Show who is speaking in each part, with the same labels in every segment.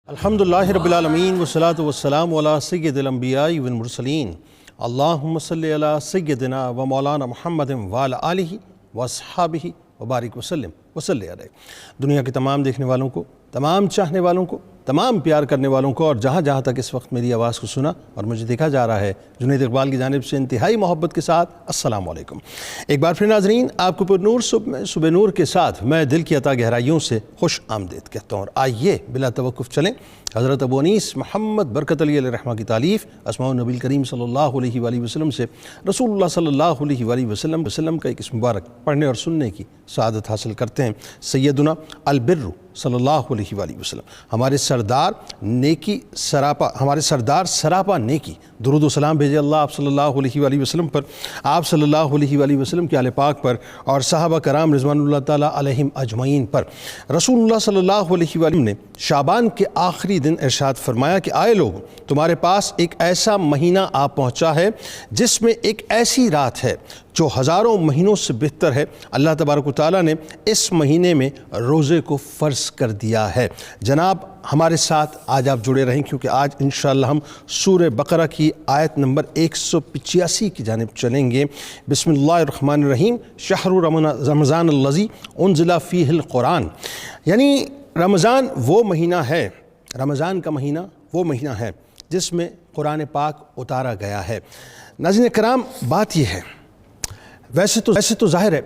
Speaker 1: الحمدللہ رب العالمین والصلاة والسلام علی سید الانبیاء والمرسلین اللہم صلی علی سیدنا و مولانا محمد وعلی آلہ واصحابہ وبارک وسلم وصلی علیہ۔ دنیا کے تمام دیکھنے والوں کو، تمام چاہنے والوں کو، تمام پیار کرنے والوں کو اور جہاں جہاں تک اس وقت میری آواز کو سنا اور مجھے دیکھا جا رہا ہے، جنید اقبال کی جانب سے انتہائی محبت کے ساتھ السلام علیکم۔ ایک بار پھر ناظرین، آپ کو پر نور صبح نور کے ساتھ میں دل کی عطا گہرائیوں سے خوش آمدید کہتا ہوں، اور آئیے بلا توقف چلیں حضرت ابو انیس محمد برکت علی علیہ رحمہ کی تالیف اسماء النبی کریم صلی اللہ علیہ وآلہ وسلم سے رسول اللہ صلی اللہ علیہ وآلہ وسلم کا ایک اسم مبارک پڑھنے اور سننے کی سعادت حاصل کرتے ہیں۔ سیدنا البر صلی اللہ علیہ وآلہ وسلم، ہمارے سردار سراپا نیکی، درود و سلام بھیجے اللہ آپ صلی اللہ علیہ وآلہ وسلم پر، آپ صلی اللہ علیہ وآلہ وسلم کے آل پاک پر اور صحابہ کرام رضوان اللہ تعالیٰ علیہم اجمعین پر۔ رسول اللہ صلی اللہ علیہ وآلہ وسلم نے شعبان کے آخری دن ارشاد فرمایا کہ آئے لوگ، تمہارے پاس ایک ایسا مہینہ آ پہنچا ہے جس میں ایک ایسی رات ہے جو ہزاروں مہینوں سے بہتر ہے۔ اللہ تبارک و تعالیٰ نے اس مہینے میں روزے کو فرض کر دیا ہے۔ جناب ہمارے ساتھ آج آپ جڑے رہیں، کیونکہ آج انشاءاللہ ہم سورہ بقرہ کی آیت نمبر 185 کی جانب چلیں گے۔ بسم اللہ الرحمن الرحیم۔ شہر رمضان الذی انزل فیہ القرآن، یعنی رمضان وہ مہینہ ہے، رمضان کا مہینہ وہ مہینہ ہے جس میں قرآن پاک اتارا گیا ہے۔ ناظرین کرام، بات یہ ہے، ویسے تو ظاہر ہے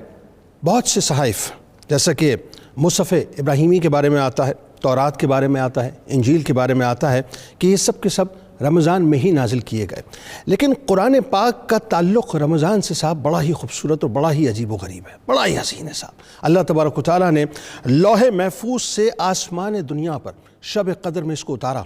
Speaker 1: بہت سے صحائف جیسا کہ مصحف ابراہیمی کے بارے میں آتا ہے، تورات کے بارے میں آتا ہے، انجیل کے بارے میں آتا ہے کہ یہ سب کے سب رمضان میں ہی نازل کیے گئے، لیکن قرآن پاک کا تعلق رمضان سے صاحب بڑا ہی خوبصورت اور بڑا ہی عجیب و غریب ہے، بڑا ہی حسین ہے صاحب۔ اللہ تبارک و تعالیٰ نے لوح محفوظ سے آسمان دنیا پر شب قدر میں اس کو اتارا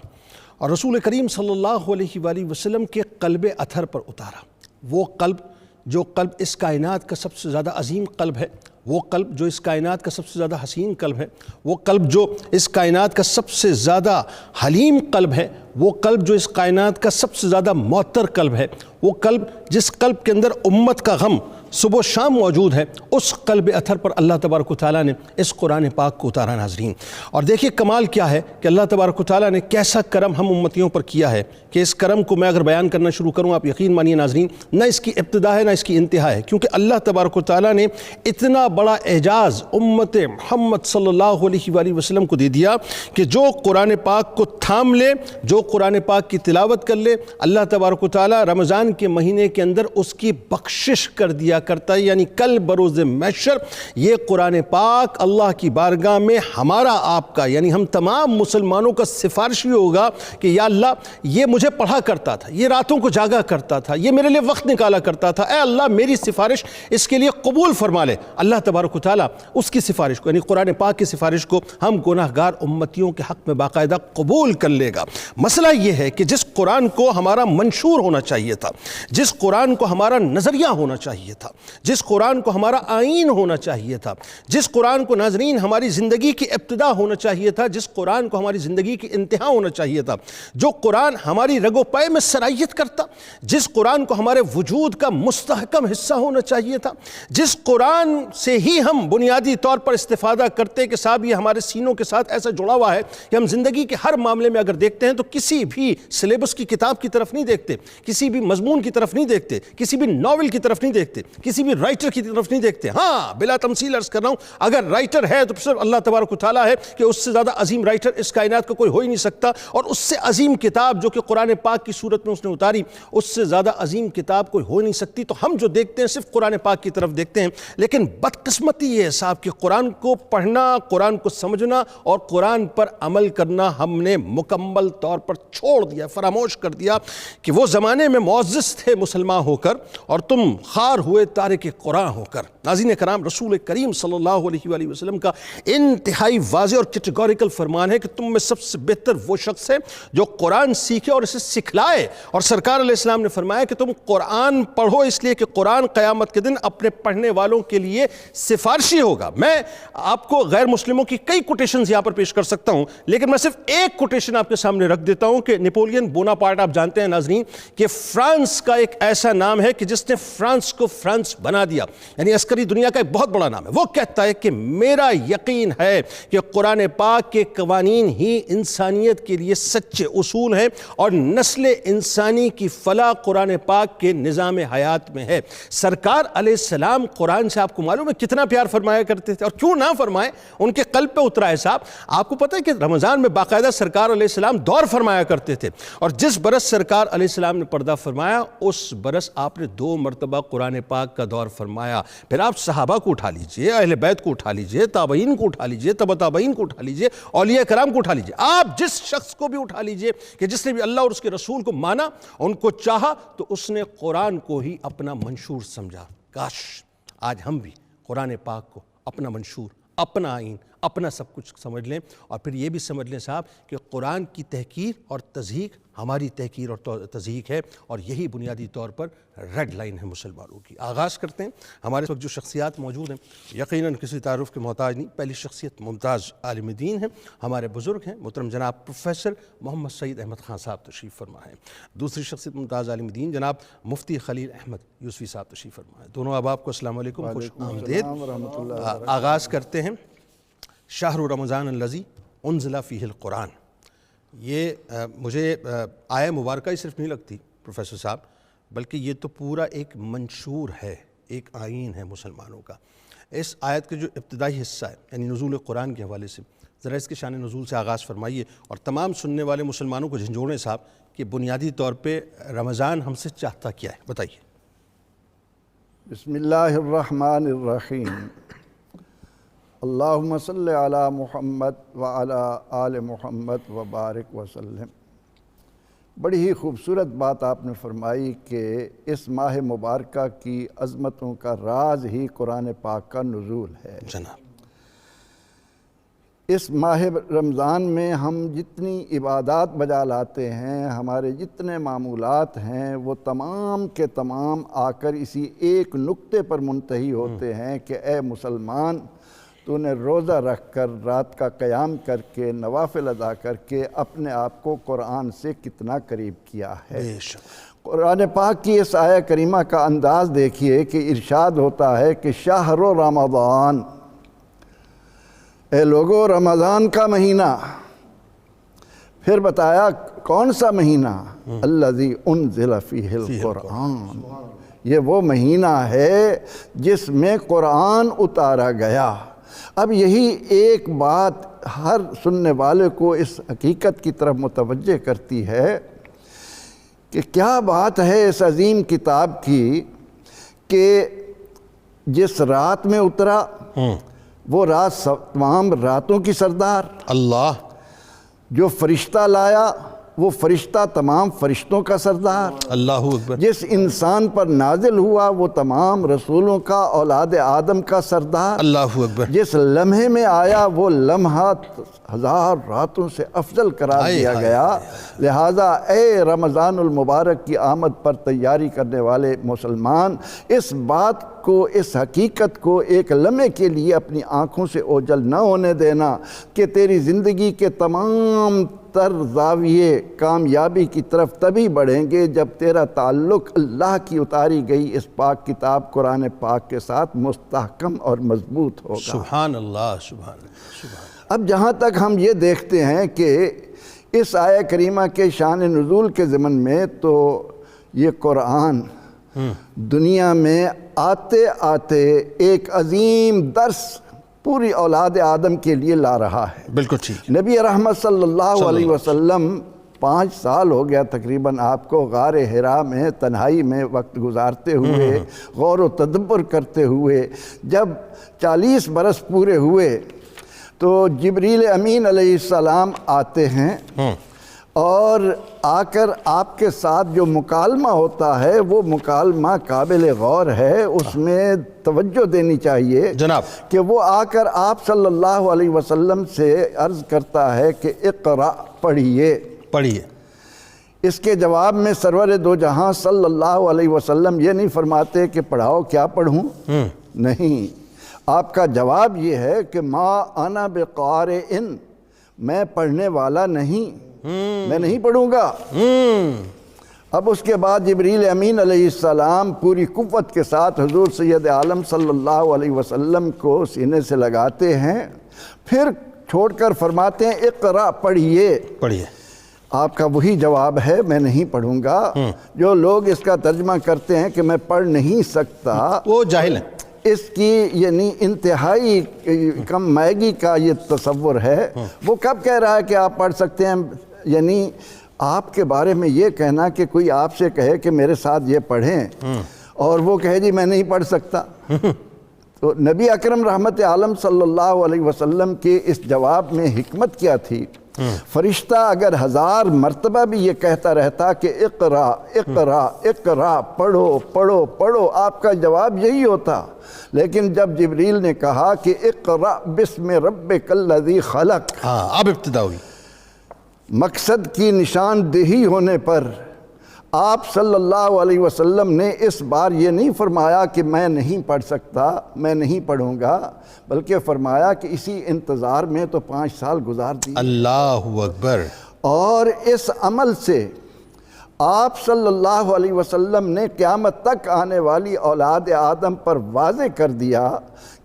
Speaker 1: اور رسول کریم صلی اللہ علیہ وآلہ وسلم کے قلب اطہر پر اتارا۔ وہ قلب جو قلب اس کائنات کا سب سے زیادہ عظیم قلب ہے، وہ قلب جو اس کائنات کا سب سے زیادہ حسین قلب ہے، وہ قلب جو اس کائنات کا سب سے زیادہ حلیم قلب ہے، وہ قلب جو اس کائنات کا سب سے زیادہ معطر قلب ہے، وہ قلب جس قلب کے اندر امت کا غم صبح و شام موجود ہے، اس قلب اطہر پر اللہ تبارک و تعالیٰ نے اس قرآن پاک کو اتارا ناظرین۔ اور دیکھیے کمال کیا ہے کہ اللہ تبارک و تعالیٰ نے کیسا کرم ہم امتیوں پر کیا ہے کہ اس کرم کو میں اگر بیان کرنا شروع کروں، آپ یقین مانیے ناظرین، نہ اس کی ابتدا ہے نہ اس کی انتہا ہے، کیونکہ اللہ تبارک و تعالیٰ نے اتنا بڑا اعجاز امت محمد صلی اللہ علیہ وآلہ وسلم کو دے دیا کہ جو قرآن پاک کو تھام لے، جو قرآن پاک کی تلاوت کر لے، اللہ تبارک و تعالیٰ رمضان کے مہینے کے اندر اس کی بخشش کر دیا کرتا ہے۔ یعنی کل بروز محشر یہ قرآن پاک اللہ کی بارگاہ میں ہمارا آپ کا، یعنی ہم تمام مسلمانوں کا سفارشی ہوگا کہ یا اللہ یہ مجھے پڑھا کرتا تھا، یہ راتوں کو جاگا کرتا تھا، یہ میرے لیے وقت نکالا کرتا تھا، اے اللہ میری سفارش اس کے لیے قبول فرما لے۔ اللہ تبارک و تعالیٰ اس کی سفارش کو، یعنی قرآن پاک کی سفارش کو ہم گناہگار امتیوں کے حق میں باقاعدہ قبول کر لے گا۔ مسئلہ یہ ہے کہ جس قرآن کو ہمارا منشور ہونا چاہیے تھا، جس قرآن کو ہمارا نظریہ ہونا چاہیے تھا، جس قرآن کو ہمارا آئین ہونا چاہیے تھا، جس قرآن کو ناظرین ہماری زندگی کی ابتدا ہونا چاہیے تھا، جس قرآن کو ہماری زندگی کی انتہا ہونا چاہیے تھا، جو قرآن ہماری رگ و پے میں سرایت کرتا، جس قرآن کو ہمارے وجود کا مستحکم حصہ ہونا چاہیے تھا، جس قرآن سے ہی ہم بنیادی طور پر استفادہ کرتے کہ صاحب یہ ہمارے سینوں کے ساتھ ایسا جڑا ہوا ہے کہ ہم زندگی کے ہر معاملے میں اگر دیکھتے ہیں تو کسی بھی سلیبس کی کتاب کی طرف نہیں دیکھتے، کسی بھی مضمون کی طرف نہیں دیکھتے، کسی بھی ناول کی طرف نہیں دیکھتے، کسی بھی رائٹر کی طرف نہیں دیکھتے۔ ہاں بلا تمثیل عرض کر رہا ہوں، اگر رائٹر ہے تو صرف اللہ تبارک و تعالیٰ ہے کہ اس سے زیادہ عظیم رائٹر اس کائنات کا کوئی ہو ہی نہیں سکتا، اور اس سے عظیم کتاب جو کہ قرآن پاک کی صورت میں اس نے اتاری، اس سے زیادہ عظیم کتاب کوئی ہو نہیں سکتی۔ تو ہم جو دیکھتے ہیں صرف قرآن پاک کی طرف دیکھتے ہیں، لیکن بدقسمتی یہ ہے صاحب کہ قرآن کو پڑھنا، قرآن کو سمجھنا اور قرآن پر عمل کرنا ہم نے مکمل طور پر چھوڑ دیا، فراموش کر دیا کہ وہ زمانے میں معزز تھے مسلمان ہو کر اور تم خار ہوئے تارک قرآن ہو کر۔ ناظرین کرام، رسول کریم صلی اللہ علیہ وآلہ وسلم کا انتہائی واضح اور کیٹیگوریکل فرمان ہے کہ تم میں سب سے بہتر وہ شخص ہے جو قرآن سیکھے اور اسے سکھلائے، اور سرکار علیہ السلام نے فرمایا کہ تم قرآن پڑھو اس لیے کہ قرآن قیامت کے دن اپنے پڑھنے والوں کے لیے سفارشی ہوگا۔ میں آپ کو غیر مسلموں کی کئی کوٹیشنز یہاں پر پیش کر سکتا ہوں، لیکن میں صرف ایک کوٹیشن آپ کے سامنے رکھ دیتا ہوں کہ نیپولین بوناپارٹ، آپ جانتے ہیں ناظرین کہ فرانس کا ایک ایسا نام ہے کہ جس نے فرانس کو فرانس بنا دیا، یعنی عسکری والی دنیا کا ایک بہت بڑا نام ہے، وہ کہتا ہے کہ میرا یقین ہے کہ قرآن پاک کے قوانین ہی انسانیت کے لیے سچے اصول ہیں اور نسل انسانی کی فلاح قرآن پاک کے نظام حیات میں ہے۔ سرکار علیہ السلام قرآن سے آپ کو معلوم ہے کتنا پیار فرمایا کرتے تھے، اور کیوں نہ فرمائے، ان کے قلب پہ اترا ہے صاحب۔ آپ کو پتہ ہے کہ رمضان میں باقاعدہ سرکار علیہ السلام دور فرمایا کرتے تھے، اور جس برس سرکار علیہ السلام نے پردہ فرمایا اس برس آپ نے 2 مرتبہ قرآن پاک کا دور فرمایا۔ پھر آپ صحابہ کو اٹھا لیجئے، اہل بیت کو اٹھا لیجئے، تابعین کو اٹھا لیجئے، تبع تابعین کو اٹھا لیجئے، اولیاء کرام کو اٹھا لیجئے، آپ جس شخص کو بھی اٹھا لیجئے کہ جس نے بھی اللہ اور اس کے رسول کو مانا، ان کو چاہا، تو اس نے قرآن کو ہی اپنا منشور سمجھا۔ کاش آج ہم بھی قرآن پاک کو اپنا منشور، اپنا آئین، اپنا سب کچھ سمجھ لیں، اور پھر یہ بھی سمجھ لیں صاحب کہ قرآن کی تحقیر اور تضحیق ہماری تحقیر اور تضحیق ہے، اور یہی بنیادی طور پر ریڈ لائن ہے مسلمانوں کی۔ آغاز کرتے ہیں۔ ہمارے وقت جو شخصیات موجود ہیں یقیناً کسی تعارف کے محتاج نہیں۔ پہلی شخصیت ممتاز عالم دین ہیں، ہمارے بزرگ ہیں، محترم جناب پروفیسر محمد سعید احمد خان صاحب تشریف فرما ہیں۔ دوسری شخصیت ممتاز عالم دین جناب مفتی خلیل احمد یوسفی صاحب تشریف فرما ہیں۔ دونوں احباب کو السلام علیکم، خوش آمدید۔ آغاز کرتے ہیں۔ شہر رمضان الذی انزل فیہ القرآن، یہ مجھے آیہ مبارکہ ہی صرف نہیں لگتی پروفیسر صاحب، بلکہ یہ تو پورا ایک منشور ہے، ایک آئین ہے مسلمانوں کا۔ اس آیت کے جو ابتدائی حصہ ہے یعنی نزول قرآن کے حوالے سے ذرا اس کے شان نزول سے آغاز فرمائیے، اور تمام سننے والے مسلمانوں کو جھنجھوڑیں صاحب کہ بنیادی طور پہ رمضان ہم سے چاہتا کیا ہے، بتائیے۔
Speaker 2: بسم اللہ الرحمن الرحیم، اللہم صلی علی محمد وعلی آل محمد وبارک وسلم۔ بڑی ہی خوبصورت بات آپ نے فرمائی کہ اس ماہ مبارکہ کی عظمتوں کا راز ہی قرآن پاک کا نزول ہے۔
Speaker 1: جناب،
Speaker 2: اس ماہ رمضان میں ہم جتنی عبادات بجا لاتے ہیں، ہمارے جتنے معمولات ہیں، وہ تمام کے تمام آ کر اسی ایک نقطے پر منتہی ہوتے ہیں کہ اے مسلمان، تو نے روزہ رکھ کر، رات کا قیام کر کے، نوافل ادا کر کے اپنے آپ کو قرآن سے کتنا قریب کیا ہے۔ قرآن پاک کی اس آیہ کریمہ کا انداز دیکھیے کہ ارشاد ہوتا ہے کہ شہر رمضان، اے لوگو رمضان کا مہینہ، پھر بتایا کون سا مہینہ، الذی انزل فیہ القرآن، یہ وہ مہینہ ہے جس میں قرآن اتارا گیا۔ اب یہی ایک بات ہر سننے والے کو اس حقیقت کی طرف متوجہ کرتی ہے کہ کیا بات ہے اس عظیم کتاب کی کہ جس رات میں اترا وہ رات تمام راتوں کی سردار،
Speaker 1: اللہ
Speaker 2: جو فرشتہ لایا وہ فرشتہ تمام فرشتوں کا سردار،
Speaker 1: اللہ اکبر، جس
Speaker 2: انسان پر نازل ہوا وہ تمام رسولوں کا، اولاد آدم کا سردار،
Speaker 1: اللہ اکبر،
Speaker 2: جس لمحے میں آیا وہ لمحہ 1000 راتوں سے افضل قرار دیا گیا۔ لہٰذا اے رمضان المبارک کی آمد پر تیاری کرنے والے مسلمان، اس بات کو، اس حقیقت کو ایک لمحے کے لیے اپنی آنکھوں سے اوجھل نہ ہونے دینا کہ تیری زندگی کے تمام تر زاویے کامیابی کی طرف تبھی بڑھیں گے جب تیرا تعلق اللہ کی اتاری گئی اس پاک کتاب قرآن پاک کے ساتھ مستحکم اور مضبوط ہوگا۔
Speaker 1: سبحان اللہ، سبحان اللہ، سبحان اللہ۔
Speaker 2: اب جہاں تک ہم یہ دیکھتے ہیں کہ اس آیہ کریمہ کے شان نزول کے ضمن میں تو یہ قرآن دنیا میں آتے آتے ایک عظیم درس پوری اولاد آدم کے لیے لا رہا ہے۔
Speaker 1: بالکل ٹھیک۔
Speaker 2: نبی رحمت صلی اللہ علیہ وسلم 5 سال ہو گیا تقریباً آپ کو غار حرا میں تنہائی میں وقت گزارتے ہوئے، غور و تدبر کرتے ہوئے۔ جب 40 برس پورے ہوئے تو جبریل امین علیہ السلام آتے ہیں اور آ کر آپ کے ساتھ جو مکالمہ ہوتا ہے وہ مکالمہ قابل غور ہے، اس میں توجہ دینی چاہیے
Speaker 1: جناب
Speaker 2: کہ وہ آ کر آپ صلی اللہ علیہ وسلم سے عرض کرتا ہے کہ اقرأ، پڑھیے۔ اس کے جواب میں سرور دو جہاں صلی اللہ علیہ وسلم یہ نہیں فرماتے کہ پڑھاؤ، کیا پڑھوں، نہیں، آپ کا جواب یہ ہے کہ ما انا بقارئ، میں پڑھنے والا نہیں، میں نہیں پڑھوں گا۔ اب اس کے بعد جبریل امین علیہ السلام پوری قوت کے ساتھ حضور سید عالم صلی اللہ علیہ وسلم کو سینے سے لگاتے ہیں، پھر چھوڑ کر فرماتے ہیں اقرا، پڑھیے۔ آپ کا وہی جواب ہے، میں نہیں پڑھوں گا۔ جو لوگ اس کا ترجمہ کرتے ہیں کہ میں پڑھ نہیں سکتا،
Speaker 1: وہ جاہل ہیں۔
Speaker 2: اس کی یعنی انتہائی کم مائگی کا یہ تصور ہے۔ وہ کب کہہ رہا ہے کہ آپ پڑھ سکتے ہیں؟ یعنی آپ کے بارے میں یہ کہنا کہ کوئی آپ سے کہے کہ میرے ساتھ یہ پڑھیں اور وہ کہے جی میں نہیں پڑھ سکتا۔ تو نبی اکرم رحمت عالم صلی اللہ علیہ وسلم کے اس جواب میں حکمت کیا تھی؟ فرشتہ اگر 1000 مرتبہ بھی یہ کہتا رہتا کہ اقرا اقرا اقرا، پڑھو پڑھو پڑھو، آپ کا جواب یہی ہوتا۔ لیکن جب جبریل نے کہا کہ اقرا بسم ربک الذی خلق،
Speaker 1: اب ابتدا ہوئی۔
Speaker 2: مقصد کی نشاندہی ہونے پر آپ صلی اللہ علیہ وسلم نے اس بار یہ نہیں فرمایا کہ میں نہیں پڑھ سکتا، میں نہیں پڑھوں گا، بلکہ فرمایا کہ اسی انتظار میں تو 5 سال گزار دیے۔
Speaker 1: اللہ اکبر۔
Speaker 2: اور اس عمل سے آپ صلی اللہ علیہ وسلم نے قیامت تک آنے والی اولاد آدم پر واضح کر دیا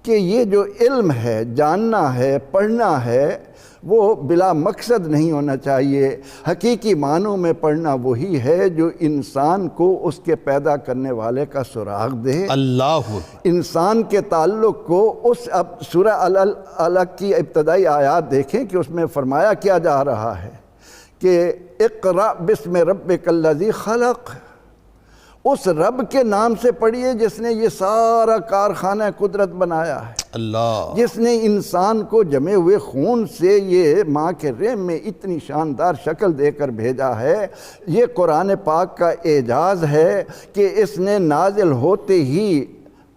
Speaker 2: کہ یہ جو علم ہے، جاننا ہے، پڑھنا ہے، وہ بلا مقصد نہیں ہونا چاہیے۔ حقیقی معنوں میں پڑھنا وہی ہے جو انسان کو اس کے پیدا کرنے والے کا سراغ دے،
Speaker 1: اللہ
Speaker 2: انسان کے تعلق کو اس اب سورہ العلق کی ابتدائی آیات دیکھیں کہ اس میں فرمایا کیا جا رہا ہے کہ اقرأ بسم ربک الذی خلق، اس رب کے نام سے پڑھیے جس نے یہ سارا کارخانہ قدرت بنایا ہے،
Speaker 1: اللہ، جس
Speaker 2: جس نے انسان کو جمے ہوئے خون سے یہ ماں کے رحم میں اتنی شاندار شکل دے کر بھیجا ہے۔ یہ قرآن پاک کا اعجاز ہے کہ اس نے نازل ہوتے ہی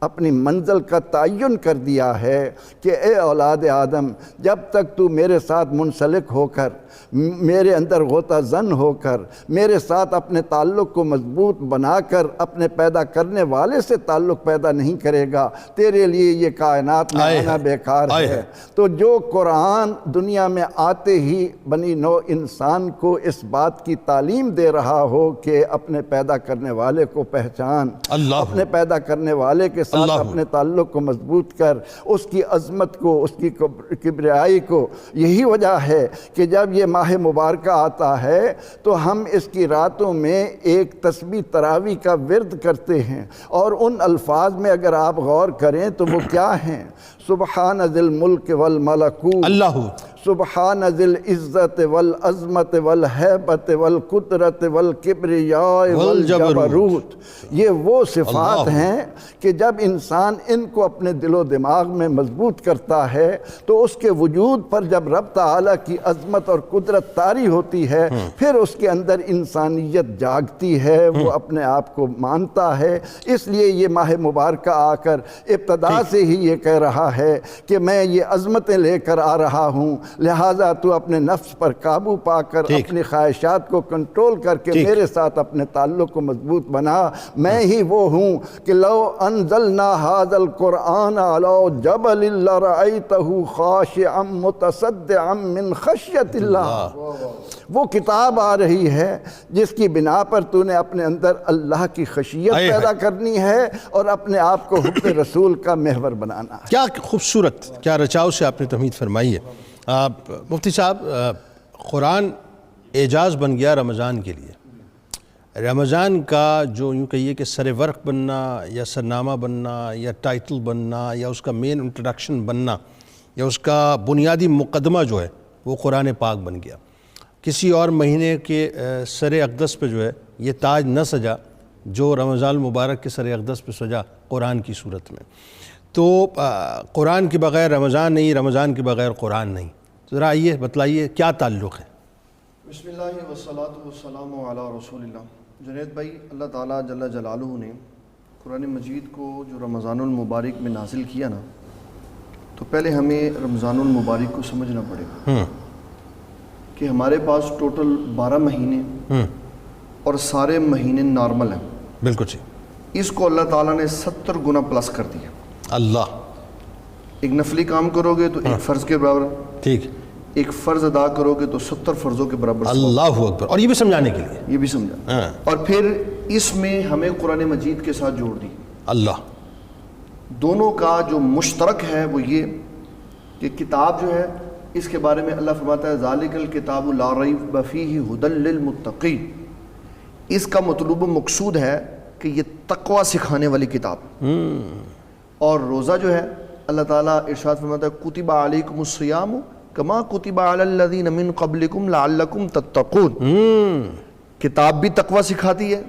Speaker 2: اپنی منزل کا تعین کر دیا ہے کہ اے اولاد آدم، جب تک تو میرے ساتھ منسلک ہو کر، میرے اندر غوطہ زن ہو کر، میرے ساتھ اپنے تعلق کو مضبوط بنا کر اپنے پیدا کرنے والے سے تعلق پیدا نہیں کرے گا، تیرے لیے یہ کائنات میں آنا بیکار ہے۔ تو جو قرآن دنیا میں آتے ہی بنی نوع انسان کو اس بات کی تعلیم دے رہا ہو کہ اپنے پیدا کرنے والے کو پہچان، اپنے پیدا کرنے والے کے ساتھ اپنے تعلق کو مضبوط کر، اس کی عظمت کو، اس کی کبریائی کو، یہی وجہ ہے کہ جب یہ ماہ مبارکہ آتا ہے تو ہم اس کی راتوں میں ایک تسبیح تراویح کا ورد کرتے ہیں، اور ان الفاظ میں اگر آپ غور کریں تو وہ کیا ہیں؟ سبحان ذی الملک والملکوت،
Speaker 1: اللہ،
Speaker 2: سبحان ذی العزت والعظمت والہیبت والقدرت والکبریاء والجبروت۔ یہ وہ صفات ہیں کہ جب انسان ان کو اپنے دل و دماغ میں مضبوط کرتا ہے تو اس کے وجود پر جب رب تعالیٰ کی عظمت اور قدرت طاری ہوتی ہے، پھر اس کے اندر انسانیت جاگتی ہے، وہ اپنے آپ کو مانتا ہے۔ اس لیے یہ ماہ مبارکہ آ کر ابتدا سے ہی یہ کہہ رہا ہے کہ میں یہ عظمتیں لے کر آ رہا ہوں، لہٰذا تو اپنے نفس پر قابو پا کر اپنی خواہشات کو کنٹرول کر کے میرے ساتھ اپنے تعلق کو مضبوط بنا۔ میں ہی وہ ہوں کہ لو انزلنا ھذا القرآن علی جبل لرأیتہ خاشعا متصدعا من خشیۃ اللہ۔ وہ کتاب آ رہی ہے جس کی بنا پر تو نے اپنے اندر اللہ کی خشیت پیدا کرنی ہے اور اپنے آپ کو حب رسول کا محور بنانا ہے۔
Speaker 1: کیا خوبصورت، کیا رچاؤ سے آپ نے تمہید فرمائی ہے۔ مفتی صاحب، قرآن اعجاز بن گیا رمضان کے لیے۔ رمضان کا جو یوں کہیے کہ سر ورق بننا یا سرنامہ بننا یا ٹائٹل بننا یا اس کا مین انٹروڈکشن بننا یا اس کا بنیادی مقدمہ جو ہے وہ قرآن پاک بن گیا۔ کسی اور مہینے کے سر اقدس پہ جو ہے یہ تاج نہ سجا جو رمضان المبارک کے سر اقدس پہ سجا قرآن کی صورت میں۔ تو قرآن کے بغیر رمضان نہیں، رمضان کے بغیر قرآن نہیں۔ ذرا آئیے بتلائیے کیا تعلق ہے؟
Speaker 3: بسم اللہ والصلاة والسلام علی رسول اللہ۔ جنید بھائی، اللہ تعالیٰ جل جلالہ نے قرآن مجید کو جو رمضان المبارک میں نازل کیا نا، تو پہلے ہمیں رمضان المبارک کو سمجھنا پڑے گا کہ ہمارے پاس ٹوٹل 12 مہینے اور سارے مہینے نارمل ہیں۔
Speaker 1: بالکل صحیح۔
Speaker 3: اس کو اللہ تعالیٰ نے 70 گنا پلس کر دیا۔
Speaker 1: اللہ،
Speaker 3: ایک نفلی کام کرو گے تو ایک فرض کے برابر،
Speaker 1: ٹھیک،
Speaker 3: ایک فرض ادا کرو گے تو 70 فرضوں کے برابر ثواب۔
Speaker 1: اللہ اکبر، اور یہ بھی سمجھانے کے لیے،
Speaker 3: یہ بھی سمجھا۔
Speaker 1: ہاں۔
Speaker 3: اور پھر اس میں ہمیں قرآن مجید کے ساتھ جوڑ دی۔
Speaker 1: اللہ،
Speaker 3: دونوں کا جو مشترک ہے وہ یہ کہ کتاب جو ہے اس کے بارے میں اللہ فرماتا ہے ذالک الکتاب لا ریب فیہ ھدی للمتقین، اس کا مطلوب و مقصود ہے کہ یہ تقوی سکھانے والی کتاب۔ اور روزہ جو ہے اللہ تعالیٰ ارشاد فرماتا ہے کتب علیکم الصیام کما کتب علی الذین من قبلکم لعلکم تتقون، کتاب بھی تقوی سکھاتی ہے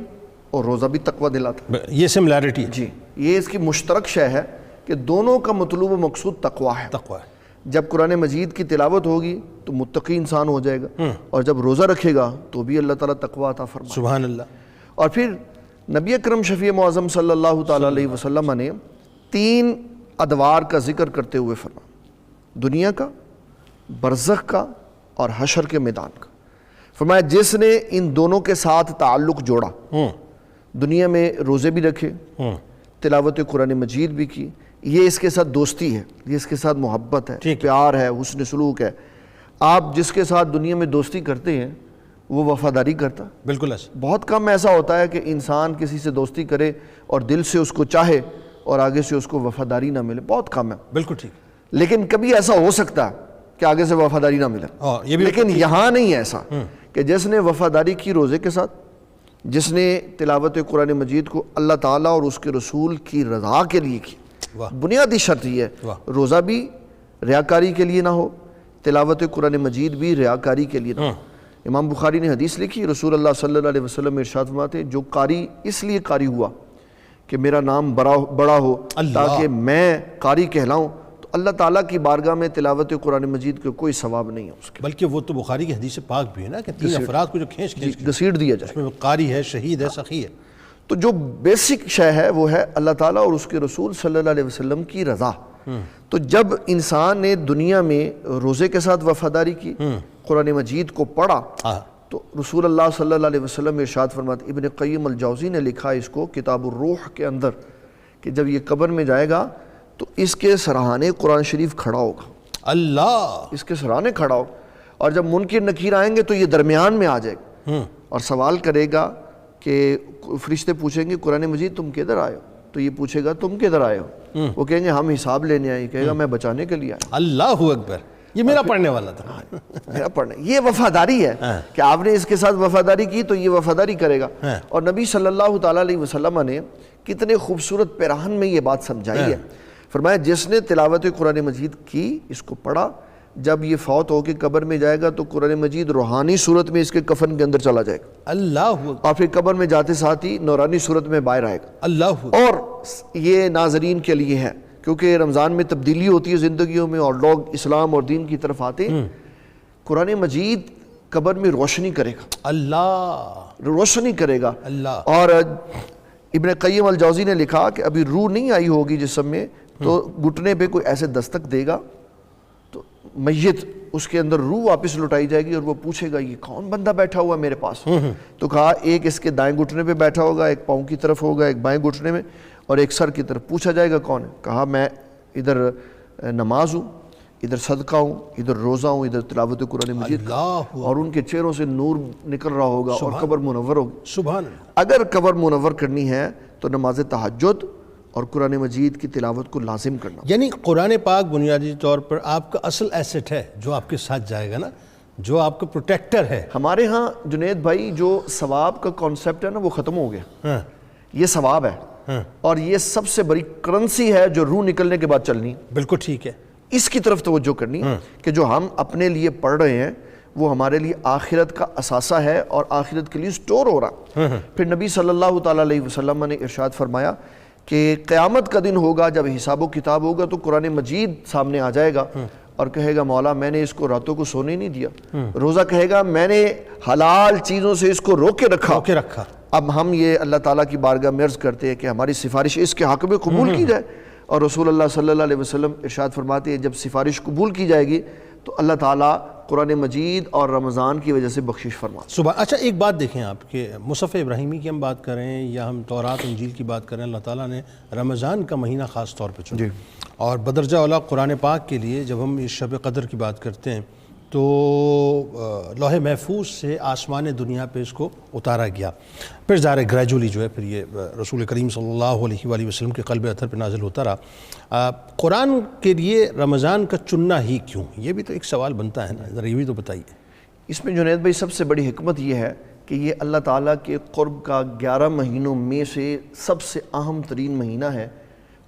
Speaker 3: اور روزہ بھی تقوی دلاتا ہے۔
Speaker 1: یہ سملیرٹی ہے،
Speaker 3: جی، یہ اس کی مشترک شے ہے کہ دونوں کا مطلوب و مقصود تقوی ہے۔
Speaker 1: تقوی ہے۔
Speaker 3: جب قرآن مجید کی تلاوت ہوگی تو متقی انسان ہو جائے گا، اور جب روزہ رکھے گا تو بھی اللہ تعالیٰ تقوی عطا فرمائے۔
Speaker 1: سبحان اللہ۔
Speaker 3: اور پھر نبی اکرم شفیع معظم صلی اللہ تعالیٰ علیہ وسلم نے 3 ادوار کا ذکر کرتے ہوئے فرمایا، دنیا کا، برزخ کا اور حشر کے میدان کا۔ فرمایا جس نے ان دونوں کے ساتھ تعلق جوڑا، دنیا میں روزے بھی رکھے، تلاوت قرآن مجید بھی کی، یہ اس کے ساتھ دوستی ہے، یہ اس کے ساتھ محبت ہے، پیار ہے، حسن سلوک ہے۔ آپ جس کے ساتھ دنیا میں دوستی کرتے ہیں وہ وفاداری کرتا۔
Speaker 1: بالکل ایسا،
Speaker 3: بہت کم ایسا ہوتا ہے کہ انسان کسی سے دوستی کرے اور دل سے اس کو چاہے اور آگے سے اس کو وفاداری نہ ملے، بہت کم ہے۔
Speaker 1: بالکل ٹھیک۔
Speaker 3: لیکن کبھی ایسا ہو سکتا ہے کہ آگے سے وفاداری نہ ملے،
Speaker 1: یہ بھی
Speaker 3: لیکن یہاں نہیں ہے ایسا کہ جس نے وفاداری کی روزے کے ساتھ، جس نے تلاوت قرآن مجید کو اللہ تعالیٰ اور اس کے رسول کی رضا کے لیے کی، بنیادی شرط یہ ہے روزہ بھی ریاکاری کے لیے نہ ہو، تلاوت قرآن مجید بھی ریاکاری کے لیے نہ ہو۔ امام بخاری نے حدیث لکھی، رسول اللہ صلی اللہ علیہ وسلم ارشاد فرماتے جو قاری اس لیے قاری ہوا کہ میرا نام بڑا ہو تاکہ میں قاری کہلاؤں، تو اللہ تعالیٰ کی بارگاہ میں تلاوت قرآن مجید کا کوئی ثواب نہیں ہے اس کے،
Speaker 1: بلکہ وہ تو بخاری کی حدیث پاک بھی ہے نا کہ 3 افراد کو جو کھینچ
Speaker 3: گھسیٹ دیا جائے۔
Speaker 1: اس میں قاری ہے، شہید ہے، سخی ہے۔
Speaker 3: تو جو بیسک شے ہے وہ ہے اللہ تعالیٰ اور اس کے رسول صلی اللہ علیہ وسلم کی رضا۔ تو جب انسان نے دنیا میں روزے کے ساتھ وفاداری کی، قرآن مجید کو پڑھا، تو رسول اللہ صلی اللہ علیہ وسلم ارشاد فرماتے، ابن قیم الجوزی نے لکھا اس کو کتاب الروح کے اندر کہ جب یہ قبر میں جائے گا تو اس کے سرہانے قرآن شریف کھڑا ہوگا،
Speaker 1: اللہ،
Speaker 3: اس کے سرہانے کھڑا ہوگا، اور جب منکر نکیر آئیں گے تو یہ درمیان میں آ جائے گا اور سوال کرے گا کہ فرشتے پوچھیں گے قرآن مجید تم کدھر آئے ہو؟ تو یہ پوچھے گا تم کدھر آئے ہو؟ وہ کہیں گے ہم حساب لینے آئے، کہے گا میں بچانے کے لیے آیا۔
Speaker 1: اللہ اکبر، یہ میرا پڑھنے والا تھا،
Speaker 3: میرا پڑھنے، یہ وفاداری ہے کہ آپ نے اس کے ساتھ وفاداری کی تو یہ وفاداری کرے گا۔ اور نبی صلی اللہ تعالیٰ علیہ وسلم نے کتنے خوبصورت پیراہن میں یہ بات سمجھائی ہے۔ فرمایا جس نے تلاوت قرآن مجید کی، اس کو پڑھا، جب یہ فوت ہو کے قبر میں جائے گا تو قرآن مجید روحانی صورت میں اس کے کفن کے اندر چلا جائے گا،
Speaker 1: اللہ،
Speaker 3: اور پھر قبر میں جاتے ساتھ ہی نورانی صورت میں باہر آئے گا۔
Speaker 1: اللہ،
Speaker 3: اور یہ ناظرین کے لیے ہے کیونکہ رمضان میں تبدیلی ہوتی ہے زندگیوں میں اور لوگ اسلام اور دین کی طرف آتے ہیں۔ قرآن مجید قبر میں روشنی کرے گا،
Speaker 1: اللہ،
Speaker 3: روشنی کرے گا۔
Speaker 1: اللہ،
Speaker 3: اور ابن قیم الجوزی نے لکھا کہ ابھی روح نہیں آئی ہوگی جسم میں تو گھٹنے پہ کوئی ایسے دستک دے گا تو میت اس کے اندر روح واپس لٹائی جائے گی اور وہ پوچھے گا یہ کون بندہ بیٹھا ہوا میرے پاس؟ تو کہا ایک اس کے دائیں گھٹنے پہ بیٹھا ہوگا، ایک پاؤں کی طرف ہوگا، ایک بائیں گھٹنے میں، اور ایک سر کی طرف۔ پوچھا جائے گا کون ہے؟ کہا میں ادھر نماز ہوں، ادھر صدقہ ہوں، ادھر روزہ ہوں، ادھر تلاوت قرآن مجید کا، اور ان کے چہروں سے نور نکل رہا ہوگا اور قبر منور ہوگی۔
Speaker 1: سبحان اللہ۔
Speaker 3: اگر قبر منور کرنی ہے تو نماز تہجد اور قرآن مجید کی تلاوت کو لازم کرنا۔
Speaker 1: یعنی قرآن پاک بنیادی طور پر آپ کا اصل ایسٹ ہے جو آپ کے ساتھ جائے گا نا، جو آپ کا پروٹیکٹر ہے۔
Speaker 3: ہمارے ہاں جنید بھائی جو ثواب کا کانسیپٹ ہے نا وہ ختم ہو گیا، یہ ثواب ہے اور یہ سب سے بڑی کرنسی ہے جو روح نکلنے کے بعد چلنی،
Speaker 1: بالکل ٹھیک ہے،
Speaker 3: اس کی طرف توجہ کرنی کہ جو ہم اپنے لیے پڑھ رہے ہیں وہ ہمارے لیے آخرت کا اثاثہ ہے اور آخرت کے لیے سٹور ہو رہا۔ پھر نبی صلی اللہ تعالیٰ علیہ وسلم نے ارشاد فرمایا کہ قیامت کا دن ہوگا جب حساب و کتاب ہوگا تو قرآن مجید سامنے آ جائے گا اور کہے گا مولا میں نے اس کو راتوں کو سونے نہیں دیا، روزہ کہے گا میں نے حلال چیزوں سے اس کو روکے رکھا۔ اب ہم یہ اللہ تعالیٰ کی بارگاہ میں عرض کرتے ہیں کہ ہماری سفارش اس کے حق میں قبول کی جائے، اور رسول اللہ صلی اللہ علیہ وسلم ارشاد فرماتے ہیں جب سفارش قبول کی جائے گی تو اللہ تعالیٰ قرآن مجید اور رمضان کی وجہ سے بخشش فرما۔
Speaker 1: اچھا ایک بات دیکھیں آپ کہ مصحف ابراہیمی کی ہم بات کریں یا ہم تورات انجیل کی بات کریں، اللہ تعالیٰ نے رمضان کا مہینہ خاص طور پہ چنا، اور بدرجہ اولا قرآن پاک کے لیے جب ہم اس شب قدر کی بات کرتے ہیں تو لوح محفوظ سے آسمان دنیا پہ اس کو اتارا گیا، پھر ظاہر گریجولی جو ہے پھر یہ رسول کریم صلی اللہ علیہ وآلہ وسلم کے قلب اطہر پہ نازل ہوتا رہا۔ قرآن کے لیے رمضان کا چننا ہی کیوں؟ یہ بھی تو ایک سوال بنتا ہے نا، ذرا یہ بھی تو بتائیے۔
Speaker 3: اس میں جنید بھائی سب سے بڑی حکمت یہ ہے کہ یہ اللہ تعالیٰ کے قرب کا 11 مہینوں میں سے سب سے اہم ترین مہینہ ہے،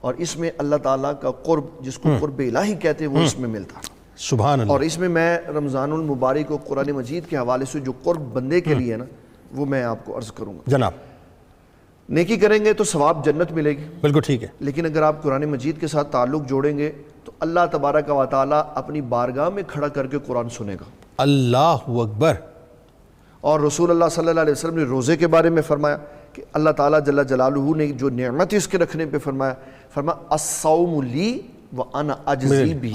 Speaker 3: اور اس میں اللہ تعالیٰ کا قرب، جس کو قرب الہی کہتے ہیں، وہ اس میں ملتا ہے۔
Speaker 1: سبحان اللہ۔
Speaker 3: اور اس میں رمضان المبارک کو قرآن مجید کے حوالے سے جو قرب بندے کے لیے نا، وہ میں آپ کو عرض کروں گا۔
Speaker 1: جناب
Speaker 3: نیکی کریں گے تو ثواب جنت ملے گی،
Speaker 1: بالکل ٹھیک ہے۔
Speaker 3: لیکن اگر آپ قرآن مجید کے ساتھ تعلق جوڑیں گے تو اللہ تبارک و تعالیٰ اپنی بارگاہ میں کھڑا کر کے قرآن سنے گا۔
Speaker 1: اللہ اکبر۔
Speaker 3: اور رسول اللہ صلی اللہ علیہ وسلم نے روزے کے بارے میں فرمایا کہ اللہ تعالیٰ جل جلالہ نے جو نعمت اس کے رکھنے پہ فرمایا الصوم لی وانا اجزی بھی،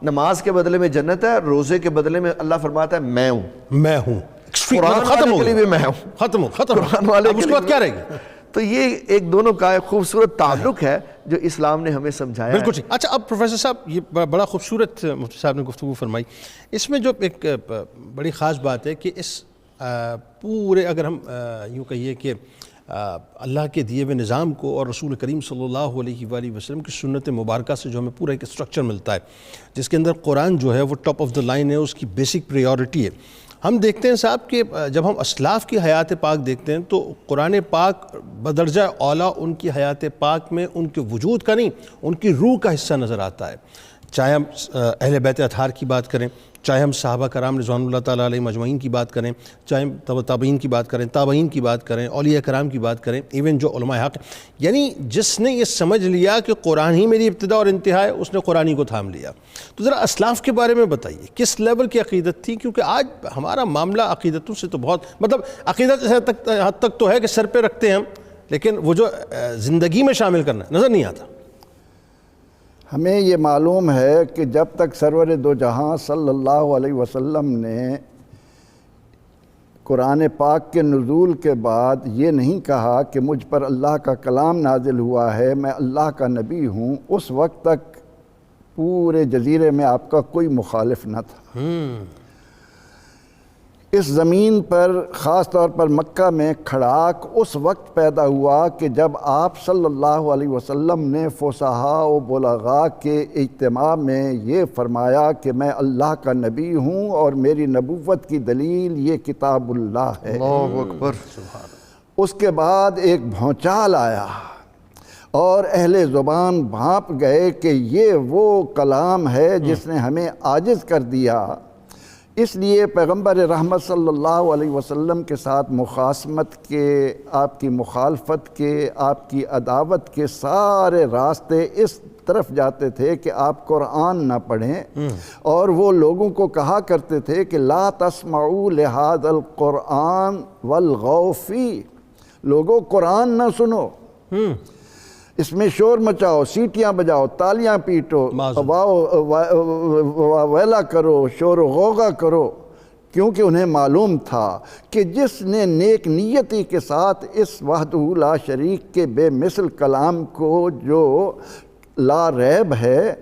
Speaker 3: نماز کے بدلے میں جنت ہے، روزے کے بدلے میں اللہ فرماتا ہے میں ہوں،
Speaker 1: میں ہوں،
Speaker 3: قرآن
Speaker 1: ختم
Speaker 3: والے
Speaker 1: ہو
Speaker 3: کے لیے
Speaker 1: گیا،
Speaker 3: بھی میں ہوں،
Speaker 1: ختم
Speaker 3: قرآن والے
Speaker 1: اب اس کے بعد کیا رہے گی؟
Speaker 3: تو یہ ایک دونوں کا ایک خوبصورت تعلق ہے جو اسلام نے ہمیں سمجھایا ہے۔
Speaker 1: بالکل ٹھیک۔ اچھا اب پروفیسر صاحب یہ بڑا خوبصورت مفتی صاحب نے گفتگو فرمائی، اس میں جو ایک بڑی خاص بات ہے کہ اس پورے، اگر ہم یوں کہیے کہ اللہ کے دیے ہوئے نظام کو اور رسول کریم صلی اللہ علیہ وآلہ وسلم کی سنت مبارکہ سے جو ہمیں پورا ایک اسٹرکچر ملتا ہے، جس کے اندر قرآن جو ہے وہ ٹاپ آف دا لائن ہے، اس کی بیسک پریورٹی ہے۔ ہم دیکھتے ہیں صاحب کہ جب ہم اسلاف کی حیات پاک دیکھتے ہیں تو قرآن پاک بدرجہ اولیٰ ان کی حیات پاک میں ان کے وجود کا نہیں، ان کی روح کا حصہ نظر آتا ہے۔ چاہے ہم اہل بیت اطہار کی بات کریں، چاہے ہم صحابہ کرام رضوان اللہ تعالیٰ علیہ مجمعین کی بات کریں، چاہے ہم تابعین کی بات کریں، تابعین کی بات کریں، اولیاء کرام کی بات کریں، ایون جو علماء حق، یعنی جس نے یہ سمجھ لیا کہ قرآن ہی میری ابتدا اور انتہا ہے، اس نے قرآن ہی کو تھام لیا۔ تو ذرا اسلاف کے بارے میں بتائیے کس لیول کی عقیدت تھی، کیونکہ آج ہمارا معاملہ عقیدتوں سے تو بہت، مطلب عقیدت اس حد تک تو ہے کہ سر پہ رکھتے ہیں ہم، لیکن وہ جو زندگی میں شامل کرنا نظر نہیں آتا۔
Speaker 2: ہمیں یہ معلوم ہے کہ جب تک سرور دو جہاں صلی اللہ علیہ وسلم نے قرآن پاک کے نزول کے بعد یہ نہیں کہا کہ مجھ پر اللہ کا کلام نازل ہوا ہے، میں اللہ کا نبی ہوں، اس وقت تک پورے جزیرے میں آپ کا کوئی مخالف نہ تھا۔ اس زمین پر خاص طور پر مکہ میں کھڑاک اس وقت پیدا ہوا کہ جب آپ صلی اللہ علیہ وسلم نے فصحاء و بلغاء کے اجتماع میں یہ فرمایا کہ میں اللہ کا نبی ہوں اور میری نبوت کی دلیل یہ کتاب اللہ ہے۔
Speaker 3: اللہ اکبر۔
Speaker 2: اس کے بعد ایک بھونچال آیا اور اہل زبان بھانپ گئے کہ یہ وہ کلام ہے جس نے ہمیں عاجز کر دیا۔ اس لیے پیغمبر رحمت صلی اللہ علیہ وسلم کے ساتھ مخاصمت کے، آپ کی مخالفت کے، آپ کی عداوت کے سارے راستے اس طرف جاتے تھے کہ آپ قرآن نہ پڑھیں، اور وہ لوگوں کو کہا کرتے تھے کہ لا تسمعوا لہذا القرآن والغوا فیہ، لوگوں قرآن نہ سنو، اس میں شور مچاؤ، سیٹیاں بجاؤ، تالیاں پیٹو، ویلا کرو، شور و غوغا کرو، کیونکہ انہیں معلوم تھا کہ جس نے نیک نیتی کے ساتھ اس وحدہ لا شریک کے بے مثل کلام کو جو لا ریب ہے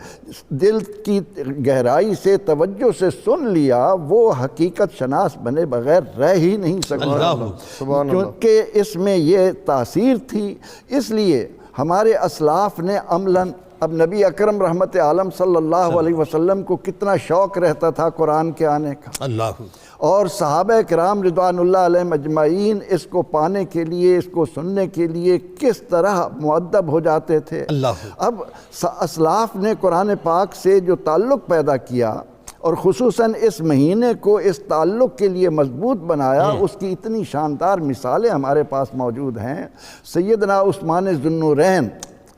Speaker 2: دل کی گہرائی سے توجہ سے سن لیا، وہ حقیقت شناس بنے بغیر رہ ہی نہیں سکتا، کیونکہ اس میں یہ تاثیر تھی۔ اس لیے ہمارے اسلاف نے عملاً، اب نبی اکرم رحمت عالم صلی اللہ علیہ وسلم کو کتنا شوق رہتا تھا قرآن کے آنے کا،
Speaker 1: اللہ،
Speaker 2: اور صحابہ کرام رضوان اللہ علیہ مجمعین اس کو پانے کے لیے، اس کو سننے کے لیے کس طرح مؤدب ہو جاتے تھے۔ اب اسلاف نے قرآن پاک سے جو تعلق پیدا کیا اور خصوصاً اس مہینے کو اس تعلق کے لیے مضبوط بنایا، اس کی اتنی شاندار مثالیں ہمارے پاس موجود ہیں۔ سیدنا عثمان ذو النورین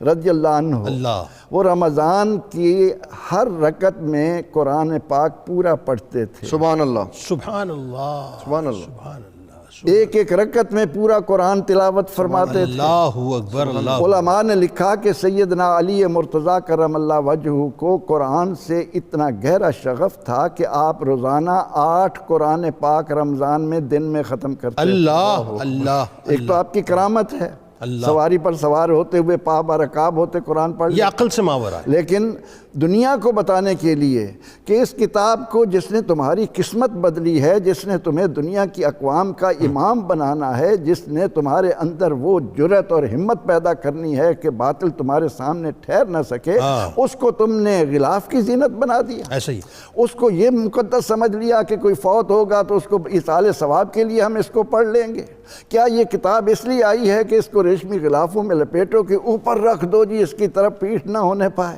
Speaker 2: رضی اللہ عنہ، وہ رمضان کی ہر رکعت میں قرآن پاک پورا پڑھتے تھے۔
Speaker 3: سبحان اللہ،
Speaker 1: سبحان اللہ،
Speaker 3: سبحان اللہ،
Speaker 1: سبحان اللہ،
Speaker 2: ایک ایک رکعت میں پورا قرآن تلاوت فرماتے تھے۔
Speaker 1: اللہ اکبر، اللہ۔
Speaker 2: علماء نے لکھا کہ سیدنا علی مرتضیٰ کرم اللہ وجہہ کو قرآن سے اتنا گہرا شغف تھا کہ آپ روزانہ 8 قرآن پاک رمضان میں دن میں ختم کرتے تھے۔
Speaker 1: اللہ اللہ،
Speaker 2: ایک تو آپ کی کرامت ہے، سواری پر سوار ہوتے ہوئے پا برکاب ہوتے قرآن پڑھ،
Speaker 1: یہ عقل سے ماورا ہے۔
Speaker 2: لیکن دنیا کو بتانے کے لیے کہ اس کتاب کو جس نے تمہاری قسمت بدلی ہے، جس نے تمہیں دنیا کی اقوام کا امام بنانا ہے، جس نے تمہارے اندر وہ جرأت اور ہمت پیدا کرنی ہے کہ باطل تمہارے سامنے ٹھہر نہ سکے، اس کو تم نے غلاف کی زینت بنا دیا۔
Speaker 1: ایسا ہی
Speaker 2: اس کو یہ مقدس سمجھ لیا کہ کوئی فوت ہوگا تو اس کو ایصال ثواب کے لیے ہم اس کو پڑھ لیں گے۔ کیا یہ کتاب اس لیے آئی ہے کہ اس کو ریشمی غلافوں میں لپیٹو کہ اوپر رکھ دو جی، اس کی طرف پیٹھ نہ ہونے پائے؟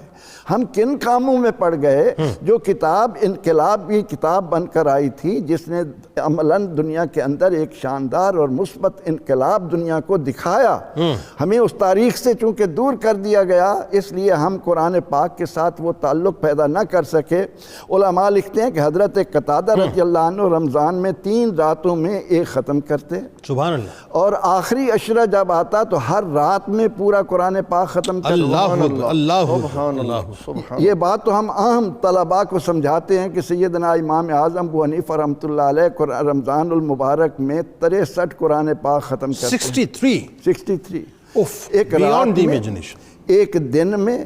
Speaker 2: ہم کن کاموں میں پڑ گئے؟ جو کتاب انقلاب کی کتاب بن کر آئی تھی، جس نے عملاً دنیا کے اندر ایک شاندار اور مثبت انقلاب دنیا کو دکھایا، ہمیں اس تاریخ سے چونکہ دور کر دیا گیا، اس لیے ہم قرآن پاک کے ساتھ وہ تعلق پیدا نہ کر سکے۔ علماء لکھتے ہیں کہ حضرت قتادہ رضی اللہ عنہ رمضان میں 3 راتوں میں ایک ختم کرتے،
Speaker 1: سبحان اللہ،
Speaker 2: اور آخری عشرہ جب آتا تو ہر رات میں پورا قرآن پاک ختم کرتے۔
Speaker 1: اللہ اکبر، اللہ اکبر۔
Speaker 2: یہ بات تو ہم عام طلباء کو سمجھاتے ہیں کہ سیدنا امام اعظم ابو حنیفہ رحمۃ اللہ علیہ رمضان المبارک میں 63 قرآن پاک ختم کرتے ہیں۔ 63 ایک رات میں، ایک دن میں،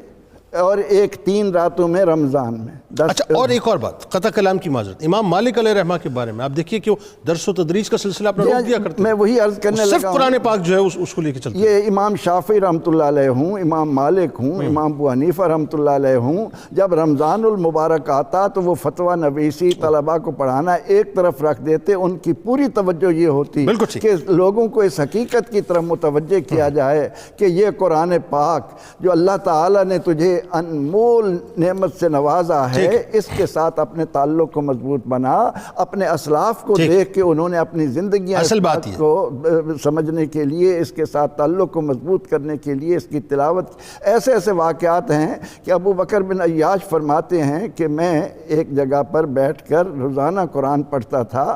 Speaker 2: اور ایک 3 راتوں میں رمضان میں۔
Speaker 1: اچھا، اور ایک اور بات، قطع کلام کی معذرت، امام مالک علیہ رحمہ کے بارے میں آپ دیکھیے کہ وہ درس و تدریس کا سلسلہ اپنا روک دیا کرتے ہیں،
Speaker 2: میں وہی عرض کرنے لگا،
Speaker 1: صرف قرآن پاک جو ہے اس کو لے کے چلتے ہیں۔
Speaker 2: یہ امام شافعی رحمۃ اللہ علیہ ہوں، امام مالک ہوں، امام ابو حنیفہ رحمۃ اللہ علیہ ہوں، جب رمضان المبارک آتا تو وہ فتویٰ نویسی طلباء کو پڑھانا ایک طرف رکھ دیتے، ان کی پوری توجہ یہ ہوتی کہ لوگوں کو اس حقیقت کی طرف متوجہ کیا جائے کہ یہ قرآن پاک جو اللہ تعالیٰ نے تجھے انمول نعمت سے نوازا ہے، اس کے ساتھ اپنے تعلق کو مضبوط بنا۔ اپنے اسلاف کو دیکھ کے انہوں نے اپنی زندگیاں کو سمجھنے کے لیے، اس کے ساتھ تعلق کو مضبوط کرنے کے لیے اس کی تلاوت، ایسے ایسے واقعات ہیں کہ ابو بکر بن عیاش فرماتے ہیں کہ میں ایک جگہ پر بیٹھ کر روزانہ قرآن پڑھتا تھا،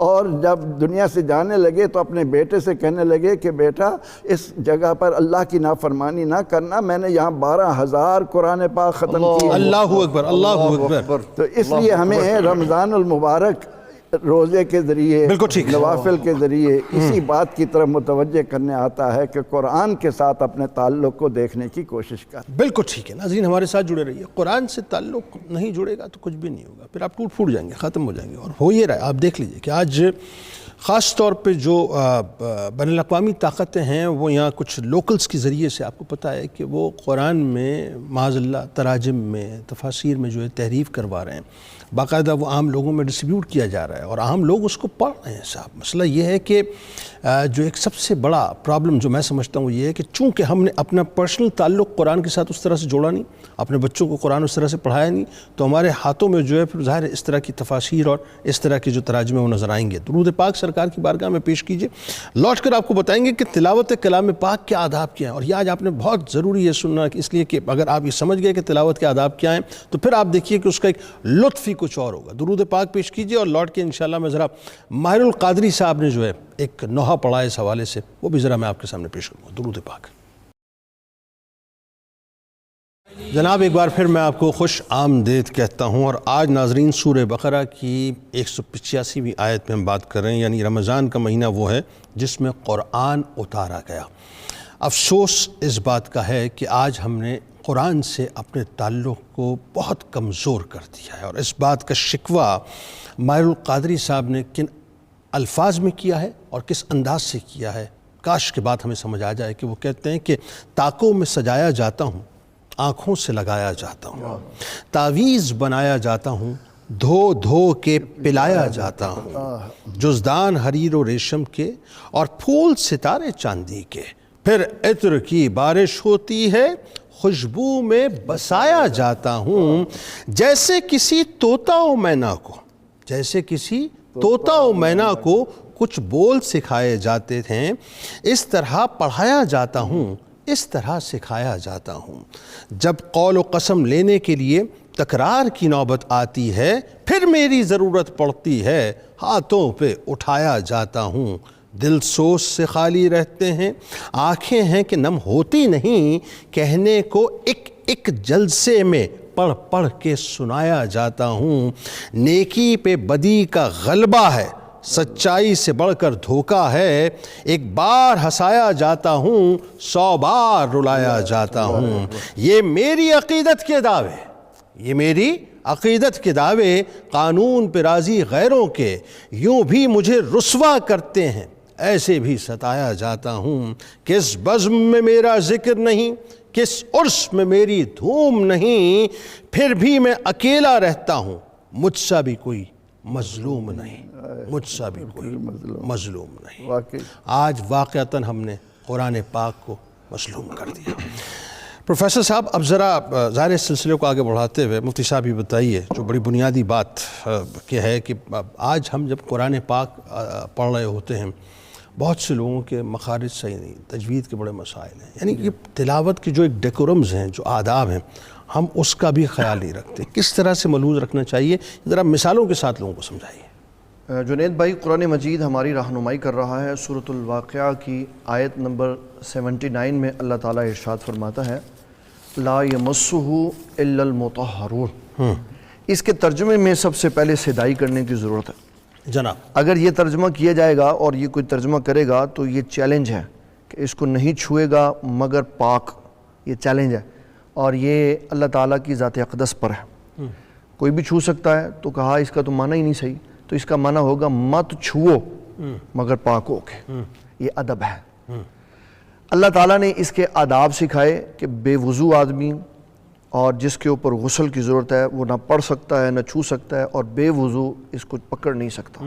Speaker 2: اور جب دنیا سے جانے لگے تو اپنے بیٹے سے کہنے لگے کہ بیٹا اس جگہ پر اللہ کی نافرمانی نہ کرنا، میں نے یہاں 12,000 قرآن پاک ختم کی۔
Speaker 1: اللہ اکبر، اللہ اکبر۔
Speaker 2: تو اس لیے ہمیں رمضان المبارک روزے کے ذریعے، نوافل کے ذریعے اسی بات کی طرف متوجہ کرنے آتا ہے کہ قرآن کے ساتھ اپنے تعلق کو دیکھنے کی کوشش کر۔
Speaker 1: بالکل ٹھیک ہے ناظرین، ہمارے ساتھ جڑے رہیے۔ قرآن سے تعلق نہیں جڑے گا تو کچھ بھی نہیں ہوگا، پھر آپ ٹوٹ پھوٹ جائیں گے، ختم ہو جائیں گے۔ اور ہو یہ رہا ہے، آپ دیکھ لیجئے کہ آج خاص طور پہ جو بین الاقوامی طاقتیں ہیں، وہ یہاں کچھ لوکلز کے ذریعے سے آپ کو پتہ ہے کہ وہ قرآن میں معاذ اللہ تراجم میں، تفاسیر میں جو ہے تحریف کروا رہے ہیں، باقاعدہ وہ عام لوگوں میں ڈسٹریبیوٹ کیا جا رہا ہے، اور عام لوگ اس کو پڑھ رہے ہیں۔ صاحب مسئلہ یہ ہے کہ جو ایک سب سے بڑا پرابلم جو میں سمجھتا ہوں وہ یہ ہے کہ چونکہ ہم نے اپنا پرسنل تعلق قرآن کے ساتھ اس طرح سے جوڑا نہیں، اپنے بچوں کو قرآن اس طرح سے پڑھایا نہیں، تو ہمارے ہاتھوں میں جو ہے پھر ظاہر اس طرح کی تفاسیر اور اس طرح کے جو تراجمے وہ نظر آئیں گے۔ درود پاک سرکار کی بارگاہ میں پیش کیجئے، لوٹ کر آپ کو بتائیں گے کہ تلاوت کلام پاک کے آداب کیا ہیں۔ اور یہ آج آپ نے بہت ضروری ہے سننا، اس لیے کہ اگر آپ یہ سمجھ گئے کہ تلاوت کے آداب کیا ہیں تو پھر آپ دیکھیے کہ اس کا ایک لطف ہی کچھ اور ہوگا۔ درود پاک پیش کیجئے، اور لوٹ کے انشاءاللہ میں ذرا ماہر القادری صاحب نے جو ہے ایک نوحہ پڑھا ہے اس حوالے سے، وہ بھی ذرا میں آپ کے سامنے پیش کروں گا۔ درود پاک۔ جناب ایک بار پھر میں آپ کو خوش آمدید کہتا ہوں، اور آج ناظرین سورہ بقرہ کی 185ویں آیت میں ہم بات کر رہے ہیں، یعنی رمضان کا مہینہ وہ ہے جس میں قرآن اتارا گیا۔ افسوس اس بات کا ہے کہ آج ہم نے قرآن سے اپنے تعلق کو بہت کمزور کر دیا ہے، اور اس بات کا شکوہ ماہر القادری صاحب نے کن الفاظ میں کیا ہے اور کس انداز سے کیا ہے، کاش کے بات ہمیں سمجھ آ جائے کہ وہ کہتے ہیں کہ طاقوں میں سجایا جاتا ہوں، آنکھوں سے لگایا جاتا ہوں، تعویذ بنایا جاتا ہوں، دھو دھو کے پلایا جاتا ہوں، جزدان حریر و ریشم کے اور پھول ستارے چاندی کے، پھر عطر کی بارش ہوتی ہے، خوشبو میں بسایا جاتا ہوں، جیسے کسی طوطا و مینا کو، جیسے کسی طوطا و مینا کو کچھ بول سکھائے جاتے ہیں، اس طرح پڑھایا جاتا ہوں، اس طرح سکھایا جاتا ہوں۔ جب قول و قسم لینے کے لیے تکرار کی نوبت آتی ہے، پھر میری ضرورت پڑتی ہے، ہاتھوں پہ اٹھایا جاتا ہوں۔ دل سوز سے خالی رہتے ہیں، آنکھیں ہیں کہ نم ہوتی نہیں، کہنے کو ایک ایک جلسے میں پڑھ پڑھ کے سنایا جاتا ہوں۔ نیکی پہ بدی کا غلبہ ہے، سچائی سے بڑھ کر دھوکہ ہے، ایک بار ہنسایا جاتا ہوں، 100 بار رلایا جاتا ہوں۔ یہ میری عقیدت کے دعوے، یہ میری عقیدت کے دعوے قانون پہ راضی غیروں کے یوں بھی مجھے رسوا کرتے ہیں، ایسے بھی ستایا جاتا ہوں، کس بزم میں میرا ذکر نہیں، کس عرس میں میری دھوم نہیں، پھر بھی میں اکیلا رہتا ہوں، مجھ سا بھی کوئی مظلوم نہیں، مجھ سا بھی کوئی مظلوم نہیں۔
Speaker 2: واقعی
Speaker 1: آج واقعتاً ہم نے قرآن پاک کو مظلوم کر دیا۔ پروفیسر صاحب، اب ذرا ظاہر اس سلسلے کو آگے بڑھاتے ہوئے مفتی صاحب یہ بتائیے، جو بڑی بنیادی بات کہ ہے کہ آج ہم جب قرآن پاک پڑھ رہے ہوتے ہیں، بہت سے لوگوں کے مخارج صحیح نہیں، تجوید کے بڑے مسائل ہیں، یعنی کہ تلاوت کے جو ایک ڈیکورمز ہیں، جو آداب ہیں، ہم اس کا بھی خیال نہیں رکھتے۔ کس طرح سے ملحوظ رکھنا چاہیے، ذرا مثالوں کے ساتھ لوگوں کو سمجھائیے۔
Speaker 3: جنید بھائی، قرآن مجید ہماری رہنمائی کر رہا ہے۔ سورۃ الواقعہ کی آیت نمبر 79 میں اللہ تعالیٰ ارشاد فرماتا ہے لا یمسہ الا المطہرون۔ اس کے ترجمے میں سب سے پہلے صدائی کرنے کی ضرورت ہے
Speaker 1: جناب۔
Speaker 3: اگر یہ ترجمہ کیا جائے گا اور یہ کوئی ترجمہ کرے گا تو یہ چیلنج ہے کہ اس کو نہیں چھوئے گا مگر پاک، یہ چیلنج ہے، اور یہ اللہ تعالیٰ کی ذات اقدس پر ہے۔ کوئی بھی چھو سکتا ہے، تو کہا اس کا تو معنی ہی نہیں صحیح، تو اس کا معنی ہوگا مت چھوؤ مگر پاک ہو کے، یہ ادب ہے۔ اللہ تعالیٰ نے اس کے آداب سکھائے کہ بے وضو آدمی اور جس کے اوپر غسل کی ضرورت ہے وہ نہ پڑھ سکتا ہے، نہ چھو سکتا ہے، اور بے وضو اس کو پکڑ نہیں سکتا۔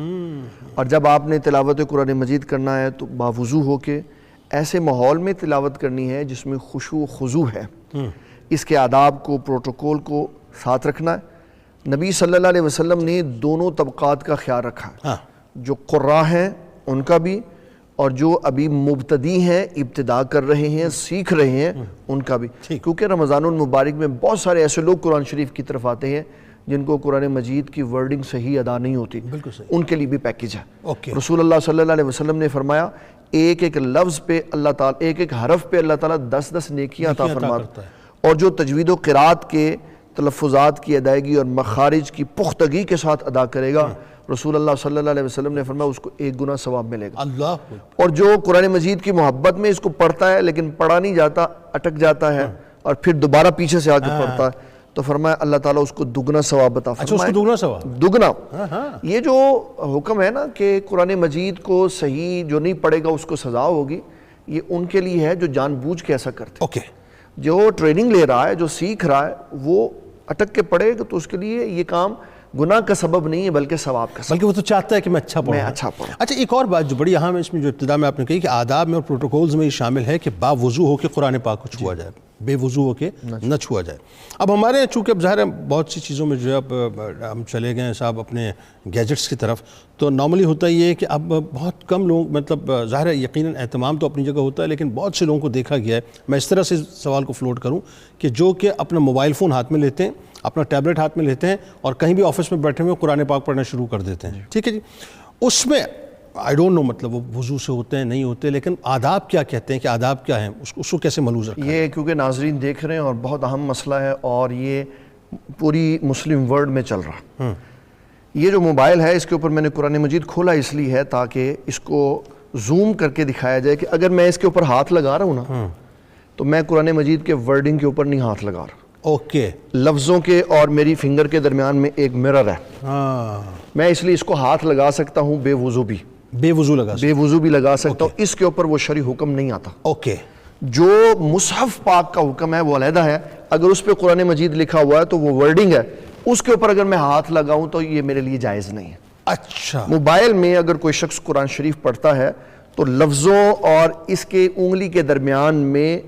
Speaker 3: اور جب آپ نے تلاوت قرآن مجید کرنا ہے تو باوضو ہو کے ایسے ماحول میں تلاوت کرنی ہے جس میں خشوع و خضوع ہے۔ اس کے آداب کو، پروٹوکول کو ساتھ رکھنا ہے۔ نبی صلی اللہ علیہ وسلم نے دونوں طبقات کا خیال رکھا ہے، جو قراء ہیں ان کا بھی، اور جو ابھی مبتدی ہیں، ابتدا کر رہے ہیں، سیکھ رہے ہیں، ان کا بھی، کیونکہ رمضان المبارک میں بہت سارے ایسے لوگ قرآن شریف کی طرف آتے ہیں جن کو قرآن مجید کی ورڈنگ صحیح ادا نہیں ہوتی، ان کے لیے بھی پیکیج ہے۔ رسول اللہ صلی اللہ علیہ وسلم نے فرمایا ایک ایک لفظ پہ اللہ تعالیٰ، ایک ایک حرف پہ اللہ تعالیٰ 10 نیکیاں عطا فرماتا ہے، اور جو تجوید و قرات کے تلفظات کی ادائیگی اور مخارج کی پختگی کے ساتھ ادا کرے گا، رسول اللہ صلی اللہ علیہ وسلم نے فرمایا اس کو 1 گنا ثواب ملے گا۔
Speaker 1: اللہ۔
Speaker 3: اور جو قرآن مجید کی محبت میں اس کو پڑھتا ہے لیکن پڑھا نہیں جاتا، اٹک جاتا ہے اور پھر دوبارہ پیچھے سے آگے پڑھتا ہے، تو فرمایا اللہ تعالیٰ اس کو دگنا ثواب عطا فرمائے۔
Speaker 1: اچھا، اس کو دگنا ثواب؟
Speaker 3: دگنا۔ یہ جو حکم ہے نا کہ قرآن مجید کو صحیح جو نہیں پڑھے گا اس کو سزا ہوگی، یہ ان کے لیے ہے جو جان بوجھ کے ایسا کرتے ہیں۔ جو ٹریننگ لے رہا ہے، جو سیکھ رہا ہے، وہ اٹک کے پڑھے گا تو اس کے لیے یہ کام گناہ کا سبب نہیں ہے بلکہ ثواب کا سبب،
Speaker 1: بلکہ وہ تو چاہتا ہے کہ میں اچھا پڑھوں۔ اچھا، ایک اور بات جو بڑی اہم ہے اس میں، جو ابتدا میں آپ نے کہی کہ آداب میں اور پروٹوکولز میں یہ شامل ہے کہ باوضو ہو کے قرآن پاک کو چھوا جائے، بے وضو ہو کے نہ چھوا جائے۔ اب ہمارے چونکہ اب ظاہر ہے بہت سی چیزوں میں جو ہے اب ہم چلے گئے ہیں صاحب اپنے گیجٹس کی طرف، تو نارملی ہوتا یہ ہے کہ اب بہت کم لوگ، مطلب ظاہر ہے یقیناً اہتمام تو اپنی جگہ ہوتا ہے، لیکن بہت سے لوگوں کو دیکھا گیا ہے، میں اس طرح سے سوال کو فلوٹ کروں کہ جو کہ اپنا موبائل فون ہاتھ میں لیتے ہیں، اپنا ٹیبلٹ ہاتھ میں لیتے ہیں، اور کہیں بھی آفس میں بیٹھے ہوئے قرآن پاک پڑھنا شروع کر دیتے ہیں، ٹھیک ہے جی۔ اس میں آئی ڈونٹ نو مطلب وہ وضو سے ہوتے ہیں نہیں ہوتے، لیکن آداب کیا کہتے ہیں کہ آداب کیا ہیں، اس کو کیسے ملحوظ رکھا ہے؟
Speaker 3: یہ کیونکہ ناظرین دیکھ رہے ہیں اور بہت اہم مسئلہ ہے، اور یہ پوری مسلم ورلڈ میں چل رہا۔ یہ جو موبائل ہے اس کے اوپر میں نے قرآن مجید کھولا اس لیے ہے تاکہ اس کو زوم کر کے دکھایا جائے کہ اگر میں اس کے اوپر ہاتھ لگا رہا ہوں نا تو میں قرآن مجید کے ورڈنگ کے اوپر نہیں ہاتھ لگا رہا،
Speaker 1: اوکے،
Speaker 3: لفظوں کے اور میری فنگر کے درمیان میں ایک مرر ہے، میں اس لیے اس کو ہاتھ لگا سکتا ہوں، بے وضو بھی،
Speaker 1: بے وضو لگا
Speaker 3: سکتا ہوں، اس کے اوپر وہ شرعی حکم نہیں آتا۔
Speaker 1: اوکے،
Speaker 3: جو مصحف پاک کا حکم ہے وہ علیحدہ ہے، اگر اس پہ قرآن مجید لکھا ہوا ہے تو وہ ورڈنگ ہے، اس کے اوپر اگر میں ہاتھ لگاؤں تو یہ میرے لیے جائز نہیں ہے۔
Speaker 1: اچھا،
Speaker 3: موبائل میں اگر کوئی شخص قرآن شریف پڑھتا ہے تو لفظوں اور اس کے انگلی کے درمیان میں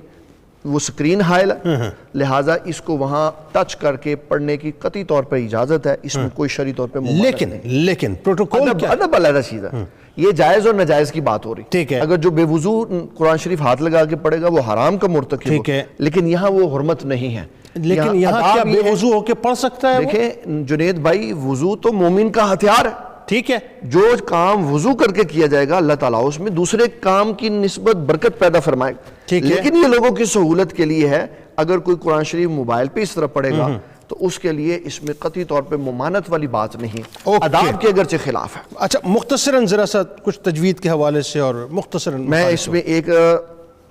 Speaker 3: وہ سکرین حائل ہے، لہٰذا اس کو وہاں ٹچ کر کے پڑھنے کی قطعی طور پر اجازت ہے، اس میں کوئی شرعی طور پہ ممانعت نہیں۔
Speaker 1: لیکن پروٹوکول
Speaker 3: ادب علیحدہ چیز ہے، یہ جائز اور ناجائز کی بات ہو رہی،
Speaker 1: ٹھیک ہے۔
Speaker 3: اگر جو بے وضو قرآن شریف ہاتھ لگا کے پڑھے گا وہ حرام کا مرتکب،
Speaker 1: ٹھیک ہے،
Speaker 3: لیکن یہاں وہ حرمت نہیں ہے۔
Speaker 1: لیکن یہاں کیا بے وضو ہو کے پڑھ سکتا ہے؟
Speaker 3: دیکھیں جنید بھائی، وضو تو مومن کا ہتھیار ہے،
Speaker 1: ٹھیک ہے،
Speaker 3: جو کام وضو کر کے کیا جائے گا اللہ تعالیٰ اس میں دوسرے کام کی نسبت برکت پیدا فرمائے گا، لیکن یہ لوگوں کی سہولت کے لیے ہے، اگر کوئی قرآن شریف موبائل پہ اس طرح پڑھے گا تو اس کے لیے اس میں قطعی طور پہ ممانعت والی بات نہیں، آداب کے اگرچہ خلاف ہے۔
Speaker 1: اچھا، مختصراً ذرا سا کچھ تجوید کے حوالے سے اور مختصراً
Speaker 3: میں اس میں ایک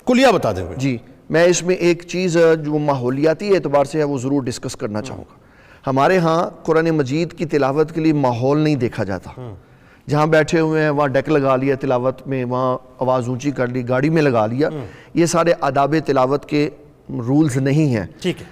Speaker 1: کلیہ بتا دیں۔
Speaker 3: جی، میں اس میں ایک چیز جو ماحولیاتی اعتبار سے ہے وہ ضرور ڈسکس کرنا چاہوں گا۔ ہمارے ہاں قرآن مجید کی تلاوت کے لیے ماحول نہیں دیکھا جاتا. جہاں بیٹھے ہوئے ہیں وہاں ڈیک لگا لیا تلاوت میں، وہاں آواز اونچی کر لی، گاڑی میں لگا لیا. یہ سارے آداب تلاوت کے رولز نہیں ہیں.
Speaker 1: ٹھیک ہے.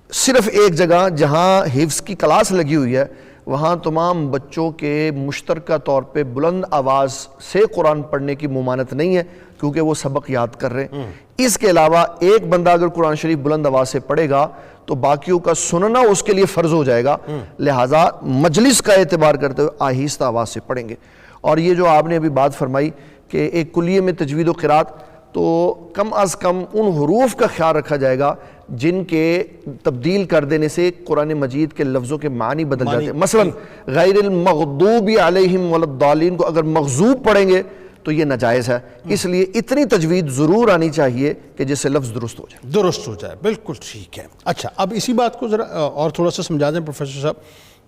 Speaker 3: صرف ایک جگہ جہاں حفظ کی کلاس لگی ہوئی ہے وہاں تمام بچوں کے مشترکہ طور پہ بلند آواز سے قرآن پڑھنے کی ممانعت نہیں ہے، کیونکہ وہ سبق یاد کر رہے ہیں. اس کے علاوہ ایک بندہ اگر قرآن شریف بلند آواز سے پڑھے گا تو باقیوں کا سننا اس کے لیے فرض ہو جائے گا. لہٰذا مجلس کا اعتبار کرتے ہوئے آہستہ آواز سے پڑھیں گے. اور یہ جو آپ نے ابھی بات فرمائی کہ ایک کلیے میں تجوید و قرات، تو کم از کم ان حروف کا خیال رکھا جائے گا جن کے تبدیل کر دینے سے قرآن مجید کے لفظوں کے معنی بدل جاتے ہیں. مثلا غیر المغضوب علیہم ولا الضالین کو اگر مغضوب پڑھیں گے تو یہ ناجائز ہے. اس لیے اتنی تجوید ضرور آنی چاہیے کہ جس سے لفظ درست ہو جائے.
Speaker 1: درست ہو جائے، بالکل ٹھیک ہے. اچھا، اب اسی بات کو ذرا اور تھوڑا سا سمجھا دیں پروفیسر صاحب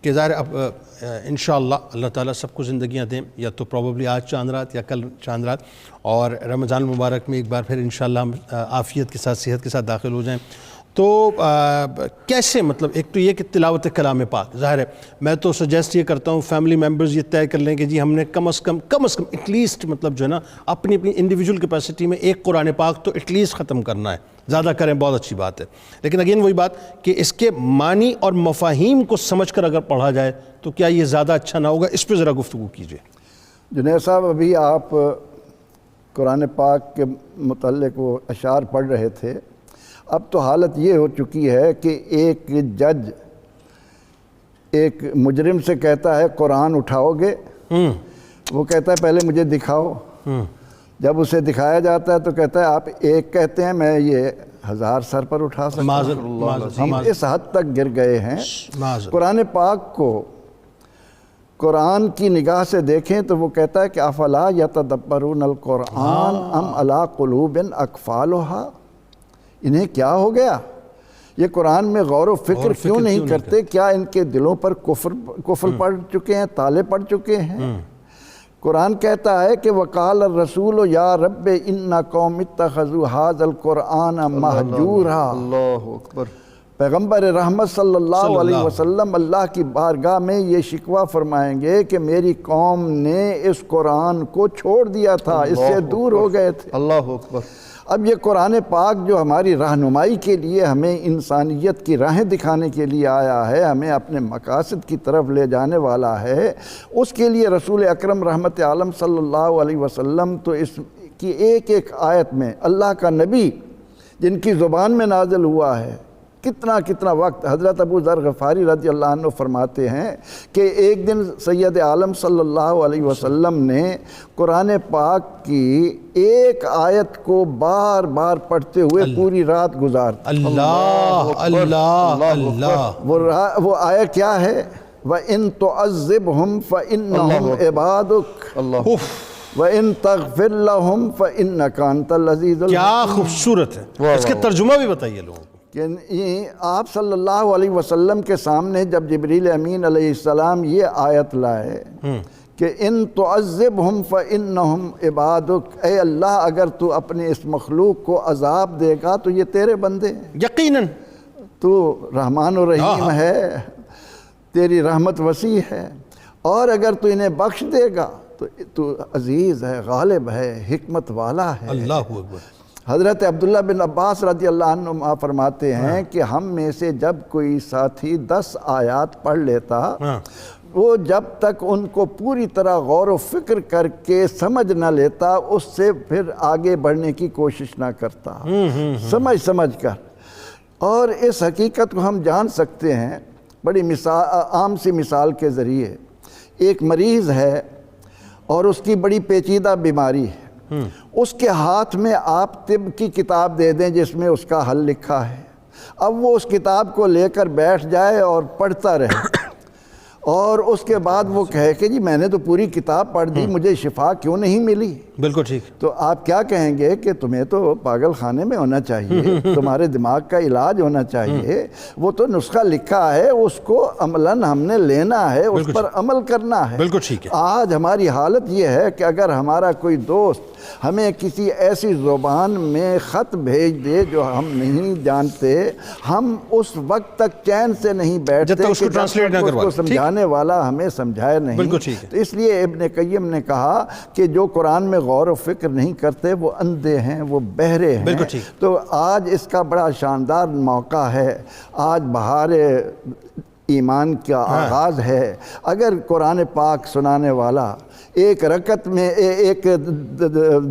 Speaker 1: کہ ظاہر اب انشاءاللہ اللہ تعالیٰ سب کو زندگیاں دیں، یا تو پروبیبلی آج چاند رات یا کل چاند رات، اور رمضان المبارک میں ایک بار پھر انشاءاللہ ہم عافیت کے ساتھ صحت کے ساتھ داخل ہو جائیں. تو کیسے، مطلب ایک تو یہ کہ تلاوت کلام پاک، ظاہر ہے میں تو سجیسٹ یہ کرتا ہوں فیملی ممبرز یہ طے کر لیں کہ جی ہم نے کم از کم ایٹ لیسٹ مطلب جو ہے نا اپنی انڈیویجول کیپیسٹی میں ایک قرآن پاک تو ایٹ لیسٹ ختم کرنا ہے. زیادہ کریں بہت اچھی بات ہے، لیکن اگین وہی بات کہ اس کے معنی اور مفاہیم کو سمجھ کر اگر پڑھا جائے تو کیا یہ زیادہ اچھا نہ ہوگا؟ اس پہ ذرا گفتگو کیجیے.
Speaker 2: جنید صاحب، ابھی آپ قرآن پاک کے متعلق وہ اشعار پڑھ رہے تھے. اب تو حالت یہ ہو چکی ہے کہ ایک جج ایک مجرم سے کہتا ہے قرآن اٹھاؤ گے، وہ کہتا ہے پہلے مجھے دکھاؤ. جب اسے دکھایا جاتا ہے تو کہتا ہے آپ ایک کہتے ہیں میں یہ 1000 سر پر اٹھا سکتا ہوں. ہم اس حد تک گر گئے ہیں. قرآن پاک کو قرآن کی نگاہ سے دیکھیں تو وہ کہتا ہے کہ افلا یتدبرون القرآن ام علی قلوب اقفالها. انہیں کیا ہو گیا؟ یہ قرآن میں غور و فکر کیوں نہیں کرتے؟ کیا ان کے دلوں پر کفر پڑ چکے ہیں، تالے پڑ چکے ہیں؟ قرآن کہتا ہے کہ وقال الرسول یا رب ان قوم اتخذوا ھذا القرآن مہجورا. اللہ اکبر. پیغمبر رحمت صلی اللہ علیہ وسلم اللہ کی بارگاہ میں یہ شکوہ فرمائیں گے کہ میری قوم نے اس قرآن کو چھوڑ دیا تھا، اس سے دور ہو گئے تھے. اللہ اکبر. اب یہ قرآن پاک جو ہماری رہنمائی کے لیے، ہمیں انسانیت کی راہیں دکھانے کے لیے آیا ہے، ہمیں اپنے مقاصد کی طرف لے جانے والا ہے، اس کے لیے رسول اکرم رحمت عالم صلی اللہ علیہ وسلم تو اس کی ایک ایک آیت میں اللہ کا نبی جن کی زبان میں نازل ہوا ہے، کتنا وقت. حضرت ابو ذر غفاری رضی اللہ عنہ فرماتے ہیں کہ ایک دن سید عالم صلی اللہ علیہ وسلم نے قرآن پاک کی ایک آیت کو بار بار پڑھتے ہوئے پوری رات گزار. اللہ اللہ اللہ. وہ آیت کیا ہے؟ وَإِن تُعَذِّبْهُمْ فَإِنَّهُمْ عِبَادُكَ وَإِن تَغْفِرْ لَهُمْ فَإِنَّكَ أَنْتَ الْعَزِيزُ الْحَكِيمُ. کیا
Speaker 1: خوبصورت ہے. اس کے ترجمہ بھی بتائیے لوگوں کو.
Speaker 2: کہ آپ صلی اللہ علیہ وسلم کے سامنے جب جبریل امین علیہ السلام یہ آیت لائے کہ ان تعذبہم فإنہم عبادک، اے اللہ اگر تو اپنے اس مخلوق کو عذاب دے گا تو یہ تیرے بندے ہیں.
Speaker 1: یقیناً
Speaker 2: تو رحمان و رحیم ہے، تیری رحمت وسیع ہے، اور اگر تو انہیں بخش دے گا تو عزیز ہے، غالب ہے، حکمت والا ہے. اللہ اکبر. حضرت عبداللہ بن عباس رضی اللہ عنہ فرماتے ہیں کہ ہم میں سے جب کوئی ساتھی 10 آیات پڑھ لیتا، وہ جب تک ان کو پوری طرح غور و فکر کر کے سمجھ نہ لیتا اس سے پھر آگے بڑھنے کی کوشش نہ کرتا، سمجھ کر. اور اس حقیقت کو ہم جان سکتے ہیں بڑی عام سی مثال کے ذریعے. ایک مریض ہے اور اس کی بڑی پیچیدہ بیماری ہے، اس کے ہاتھ میں آپ طب کی کتاب دے دیں جس میں اس کا حل لکھا ہے. اب وہ اس کتاب کو لے کر بیٹھ جائے اور پڑھتا رہے اور اس کے بعد وہ کہے کہ جی میں نے تو پوری کتاب پڑھ دی، مجھے شفا کیوں نہیں ملی؟
Speaker 1: بالکل ٹھیک.
Speaker 2: تو آپ کیا کہیں گے کہ تمہیں تو پاگل خانے میں ہونا چاہیے، تمہارے دماغ کا علاج ہونا چاہیے. وہ تو نسخہ لکھا ہے، اس کو عملاً ہم نے لینا ہے، اس پر عمل کرنا ہے.
Speaker 1: بالکل ٹھیک ہے.
Speaker 2: آج ہماری حالت یہ ہے کہ اگر ہمارا کوئی دوست ہمیں کسی ایسی زبان میں خط بھیج دے جو ہم نہیں جانتے، ہم اس وقت تک چین سے نہیں بیٹھتے
Speaker 1: جب تک اس کو ٹرانسلیٹ نہ کروا،
Speaker 2: سمجھانے والا ہمیں سمجھائے نہیں.
Speaker 1: بالکل ٹھیک ہے.
Speaker 2: تو اس لیے ابن قیم نے کہا کہ جو قرآن میں غور و فکر نہیں کرتے وہ اندھے ہیں، وہ بہرے ہیں.
Speaker 1: بالکل ٹھیک.
Speaker 2: تو آج اس کا بڑا شاندار موقع ہے، آج بہار ایمان کا آغاز ہے. اگر قرآن پاک سنانے والا ایک رکعت میں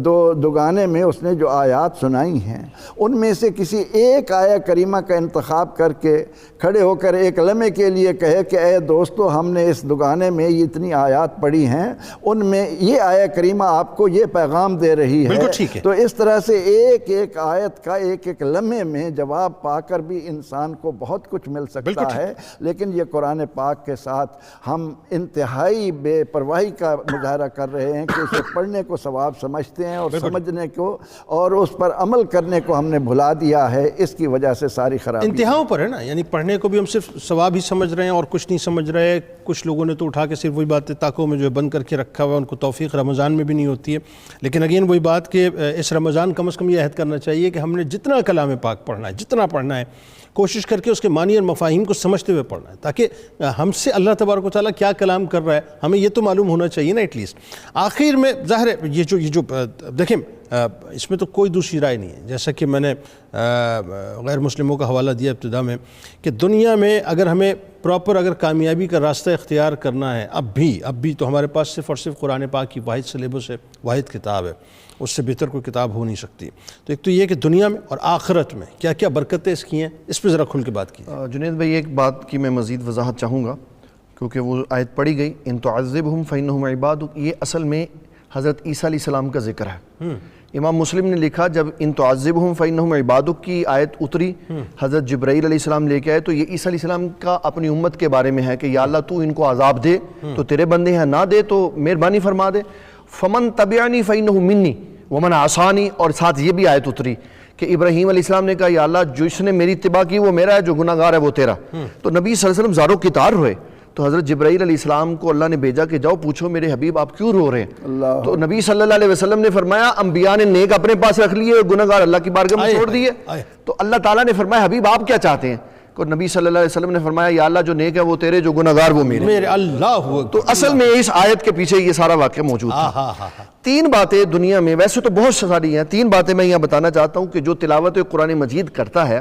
Speaker 2: دو گانے میں اس نے جو آیات سنائی ہیں، ان میں سے کسی ایک آیہ کریمہ کا انتخاب کر کے کھڑے ہو کر ایک لمحے کے لیے کہے کہ اے دوستو ہم نے اس دگانے میں یہ اتنی آیات پڑھی ہیں، ان میں یہ آیہ کریمہ آپ کو یہ پیغام دے رہی ہے.
Speaker 1: بالکل ٹھیک ہے.
Speaker 2: تو اس طرح سے ایک ایک آیت کا ایک ایک لمحے میں جواب پا کر بھی انسان کو بہت کچھ مل سکتا ہے. لیکن یہ قرآن پاک کے ساتھ ہم انتہائی بے پرواہی کا مظاہرہ کر رہے ہیں کہ اسے پڑھنے کو ثواب سمجھتے ہیں اور سمجھنے کو اور اس پر عمل کرنے کو ہم نے بھلا دیا ہے. اس کی وجہ سے ساری خرابی
Speaker 1: انتہاؤں پر ہے نا. یعنی پڑھنے کو بھی ہم صرف ثواب ہی سمجھ رہے ہیں اور کچھ نہیں سمجھ رہے. کچھ لوگوں نے تو اٹھا کے صرف وہی باتیں تاکوں میں جو ہے بند کر کے رکھا ہوا ہے، ان کو توفیق رمضان میں بھی نہیں ہوتی ہے. لیکن اگین وہی بات کہ اس رمضان کم از کم یہ عہد کرنا چاہیے کہ ہم نے جتنا کلام پاک پڑھنا ہے، جتنا پڑھنا ہے، کوشش کر کے اس کے معنی اور مفاہیم کو سمجھتے ہوئے پڑھنا ہے، تاکہ ہم سے اللہ تبارک و تعالیٰ کیا کلام کر رہا ہے ہمیں یہ تو معلوم ہونا چاہیے نا ایٹ لیسٹ. آخر میں ظاہر ہے یہ جو دیکھیں اس میں تو کوئی دوسری رائے نہیں ہے. جیسا کہ میں نے غیر مسلموں کا حوالہ دیا ابتدا میں کہ دنیا میں اگر ہمیں پراپر اگر کامیابی کا راستہ اختیار کرنا ہے، اب بھی تو ہمارے پاس صرف اور صرف قرآن پاک کی واحد سلیبس ہے، واحد کتاب ہے. اس سے بہتر کوئی کتاب ہو نہیں سکتی. تو ایک تو یہ کہ دنیا میں اور آخرت میں کیا کیا برکتیں اس کی ہیں، اس پہ ذرا کھل کے بات کیجیے.
Speaker 3: جنید بھائی ایک بات کی میں مزید وضاحت چاہوں گا کیونکہ وہ آیت پڑھی گئی ان تعذبہم فإنہم عبادک، یہ اصل میں حضرت عیسیٰ علیہ السلام کا ذکر ہے. امام مسلم نے لکھا جب ان تعذبہم فإنہم عبادک کی آیت اتری، حضرت جبرائیل علیہ السلام لے کے آئے، تو یہ عیسیٰ علیہ السلام کا اپنی امت کے بارے میں ہے کہ یا اللہ تو ان کو عذاب دے تو تیرے بندے ہیں، نہ دے تو مہربانی فرما دے. فمن تبعنی فإنہ منی ومن عصانی، اور ساتھ یہ بھی آیت اتری کہ ابراہیم علیہ السلام نے کہا یا اللہ جس نے میری اتباع کی وہ میرا ہے، جو گناہ گار ہے وہ تیرا. تو نبی صلی اللہ علیہ وسلم زاروں کی تار ہوئے. تو حضرت جبرائیل علیہ السلام کو اللہ نے بھیجا کہ جاؤ پوچھو میرے حبیب آپ کیوں رو رہے ہیں. تو نبی صلی اللہ علیہ وسلم نے فرمایا انبیاء نے نیک اپنے پاس رکھ لیے، گناہ گار اللہ کی بارگاہ میں چھوڑ دیے. تو اللہ تعالیٰ نے فرمایا حبیب آپ کیا چاہتے ہیں؟ تو نبی صلی اللہ علیہ وسلم نے فرمایا یا اللہ جو نیک ہے وہ تیرے، جو گناہ گار وہ میرے.
Speaker 1: اللہ.
Speaker 3: تو اصل میں اس آیت کے پیچھے یہ سارا واقعہ موجود تھا. تین باتیں دنیا میں، ویسے تو بہت ساری ہیں، تین باتیں میں یہاں بتانا چاہتا ہوں کہ جو تلاوت قرآن مجید کرتا ہے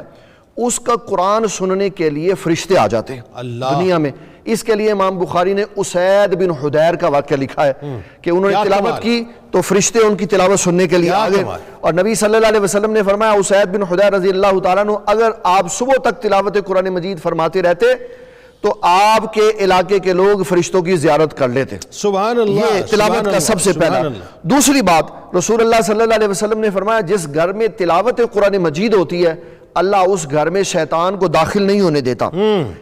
Speaker 3: اس کا قرآن سننے کے لیے فرشتے آ جاتے ہیں دنیا میں. اس کے لیے امام بخاری نے اسید بن حدیر کا واقعہ لکھا ہے کہ انہوں نے تلاوت کی تو فرشتے ان کی تلاوت سننے کے لیے آ گئے. اور نبی صلی اللہ علیہ وسلم نے فرمایا اسید بن حدیر رضی اللہ تعالیٰ عنہ اگر آپ صبح تک تلاوت قرآن مجید فرماتے رہتے تو آپ کے علاقے کے لوگ فرشتوں کی زیارت کر لیتے.
Speaker 1: سبحان اللہ.
Speaker 3: یہ تلاوت کا سب سے پہلا. دوسری بات رسول اللہ صلی اللہ علیہ وسلم نے فرمایا جس گھر میں تلاوت قرآن مجید ہوتی ہے اللہ اس گھر میں شیطان کو داخل نہیں ہونے دیتا.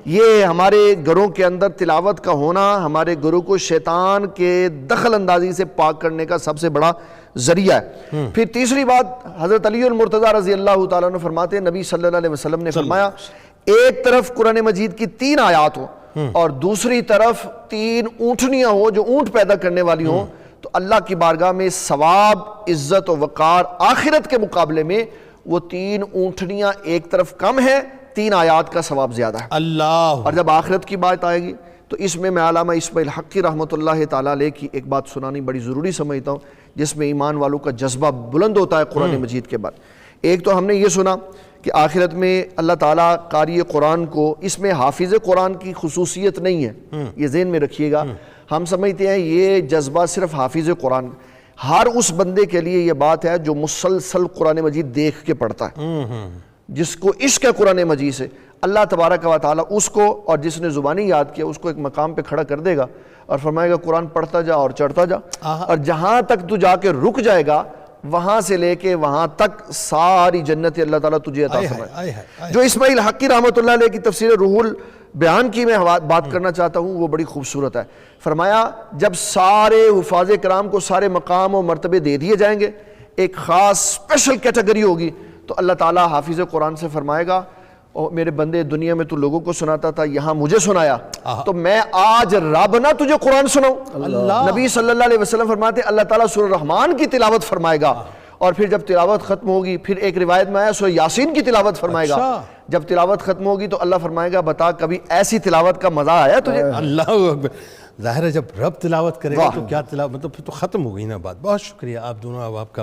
Speaker 3: یہ ہمارے گھروں کے اندر تلاوت کا ہونا ہمارے گھروں کو شیطان کے دخل اندازی سے پاک کرنے کا سب سے بڑا ذریعہ ہے. پھر تیسری بات حضرت علی المرتضیٰ رضی اللہ تعالیٰ عنہ فرماتے ہیں نبی صلی اللہ علیہ وسلم نے فرمایا ایک طرف قرآن مجید کی 3 آیات ہوں اور دوسری طرف 3 اونٹنیاں ہوں جو اونٹ پیدا کرنے والی ہوں تو اللہ کی بارگاہ میں ثواب، عزت و وقار آخرت کے مقابلے میں وہ 3 اونٹنیاں ایک طرف کم ہیں، 3 آیات کا ثواب زیادہ ہے.
Speaker 1: اللہ.
Speaker 3: اور جب آخرت کی بات آئے گی تو اس میں علامہ اسماعیل حقی رحمۃ اللہ تعالیٰ علیہ کی ایک بات سنانی بڑی ضروری سمجھتا ہوں جس میں ایمان والوں کا جذبہ بلند ہوتا ہے قرآن مجید کے بعد. ایک تو ہم نے یہ سنا کہ آخرت میں اللہ تعالیٰ قاری قرآن کو، اس میں حافظ قرآن کی خصوصیت نہیں ہے، یہ ذہن میں رکھیے گا. ہم سمجھتے ہیں یہ جذبہ صرف حافظ قرآن، ہر اس بندے کے لیے یہ بات ہے جو مسلسل قرآن مجید دیکھ کے پڑھتا ہے، جس کو عشق ہے قرآن مجید سے اللہ تبارک و تعالیٰ اس کو، اور جس نے زبانی یاد کیا اس کو ایک مقام پہ کھڑا کر دے گا اور فرمائے گا قرآن پڑھتا جا اور چڑھتا جا، اور جہاں تک تو جا کے رک جائے گا وہاں سے لے کے وہاں تک ساری جنت اللہ تعالیٰ تجھے عطا فرمائے. جو اسماعیل حقی رحمۃ اللہ علیہ کی تفسیر روح البیان کی میں بات کرنا چاہتا ہوں وہ بڑی خوبصورت ہے. فرمایا جب سارے حفاظ کرام کو سارے مقام و مرتبے دے دیے جائیں گے، ایک خاص اسپیشل کیٹیگری ہوگی، تو اللہ تعالیٰ حافظ قرآن سے فرمائے گا اور میرے بندے دنیا میں تو لوگوں کو سناتا تھا، یہاں مجھے سنایا، تو میں آج رب نہ تجھے قرآن سناؤں. نبی صلی اللہ علیہ وسلم فرماتے ہیں اللہ تعالیٰ سورہ رحمان کی تلاوت فرمائے گا، اور پھر جب تلاوت ختم ہوگی پھر ایک روایت میں آیا سورہ یاسین کی تلاوت فرمائے گا. جب تلاوت ختم ہوگی تو اللہ فرمائے گا بتا کبھی ایسی تلاوت کا مزہ آیا تجھے؟
Speaker 1: اللہ اکبر. ظاہر ہے جب رب تلاوت کرے گا تو کیا تلاوت، مطلب پھر تو ختم ہو گئی نا بات. بہت شکریہ آپ دونوں، اب آپ کا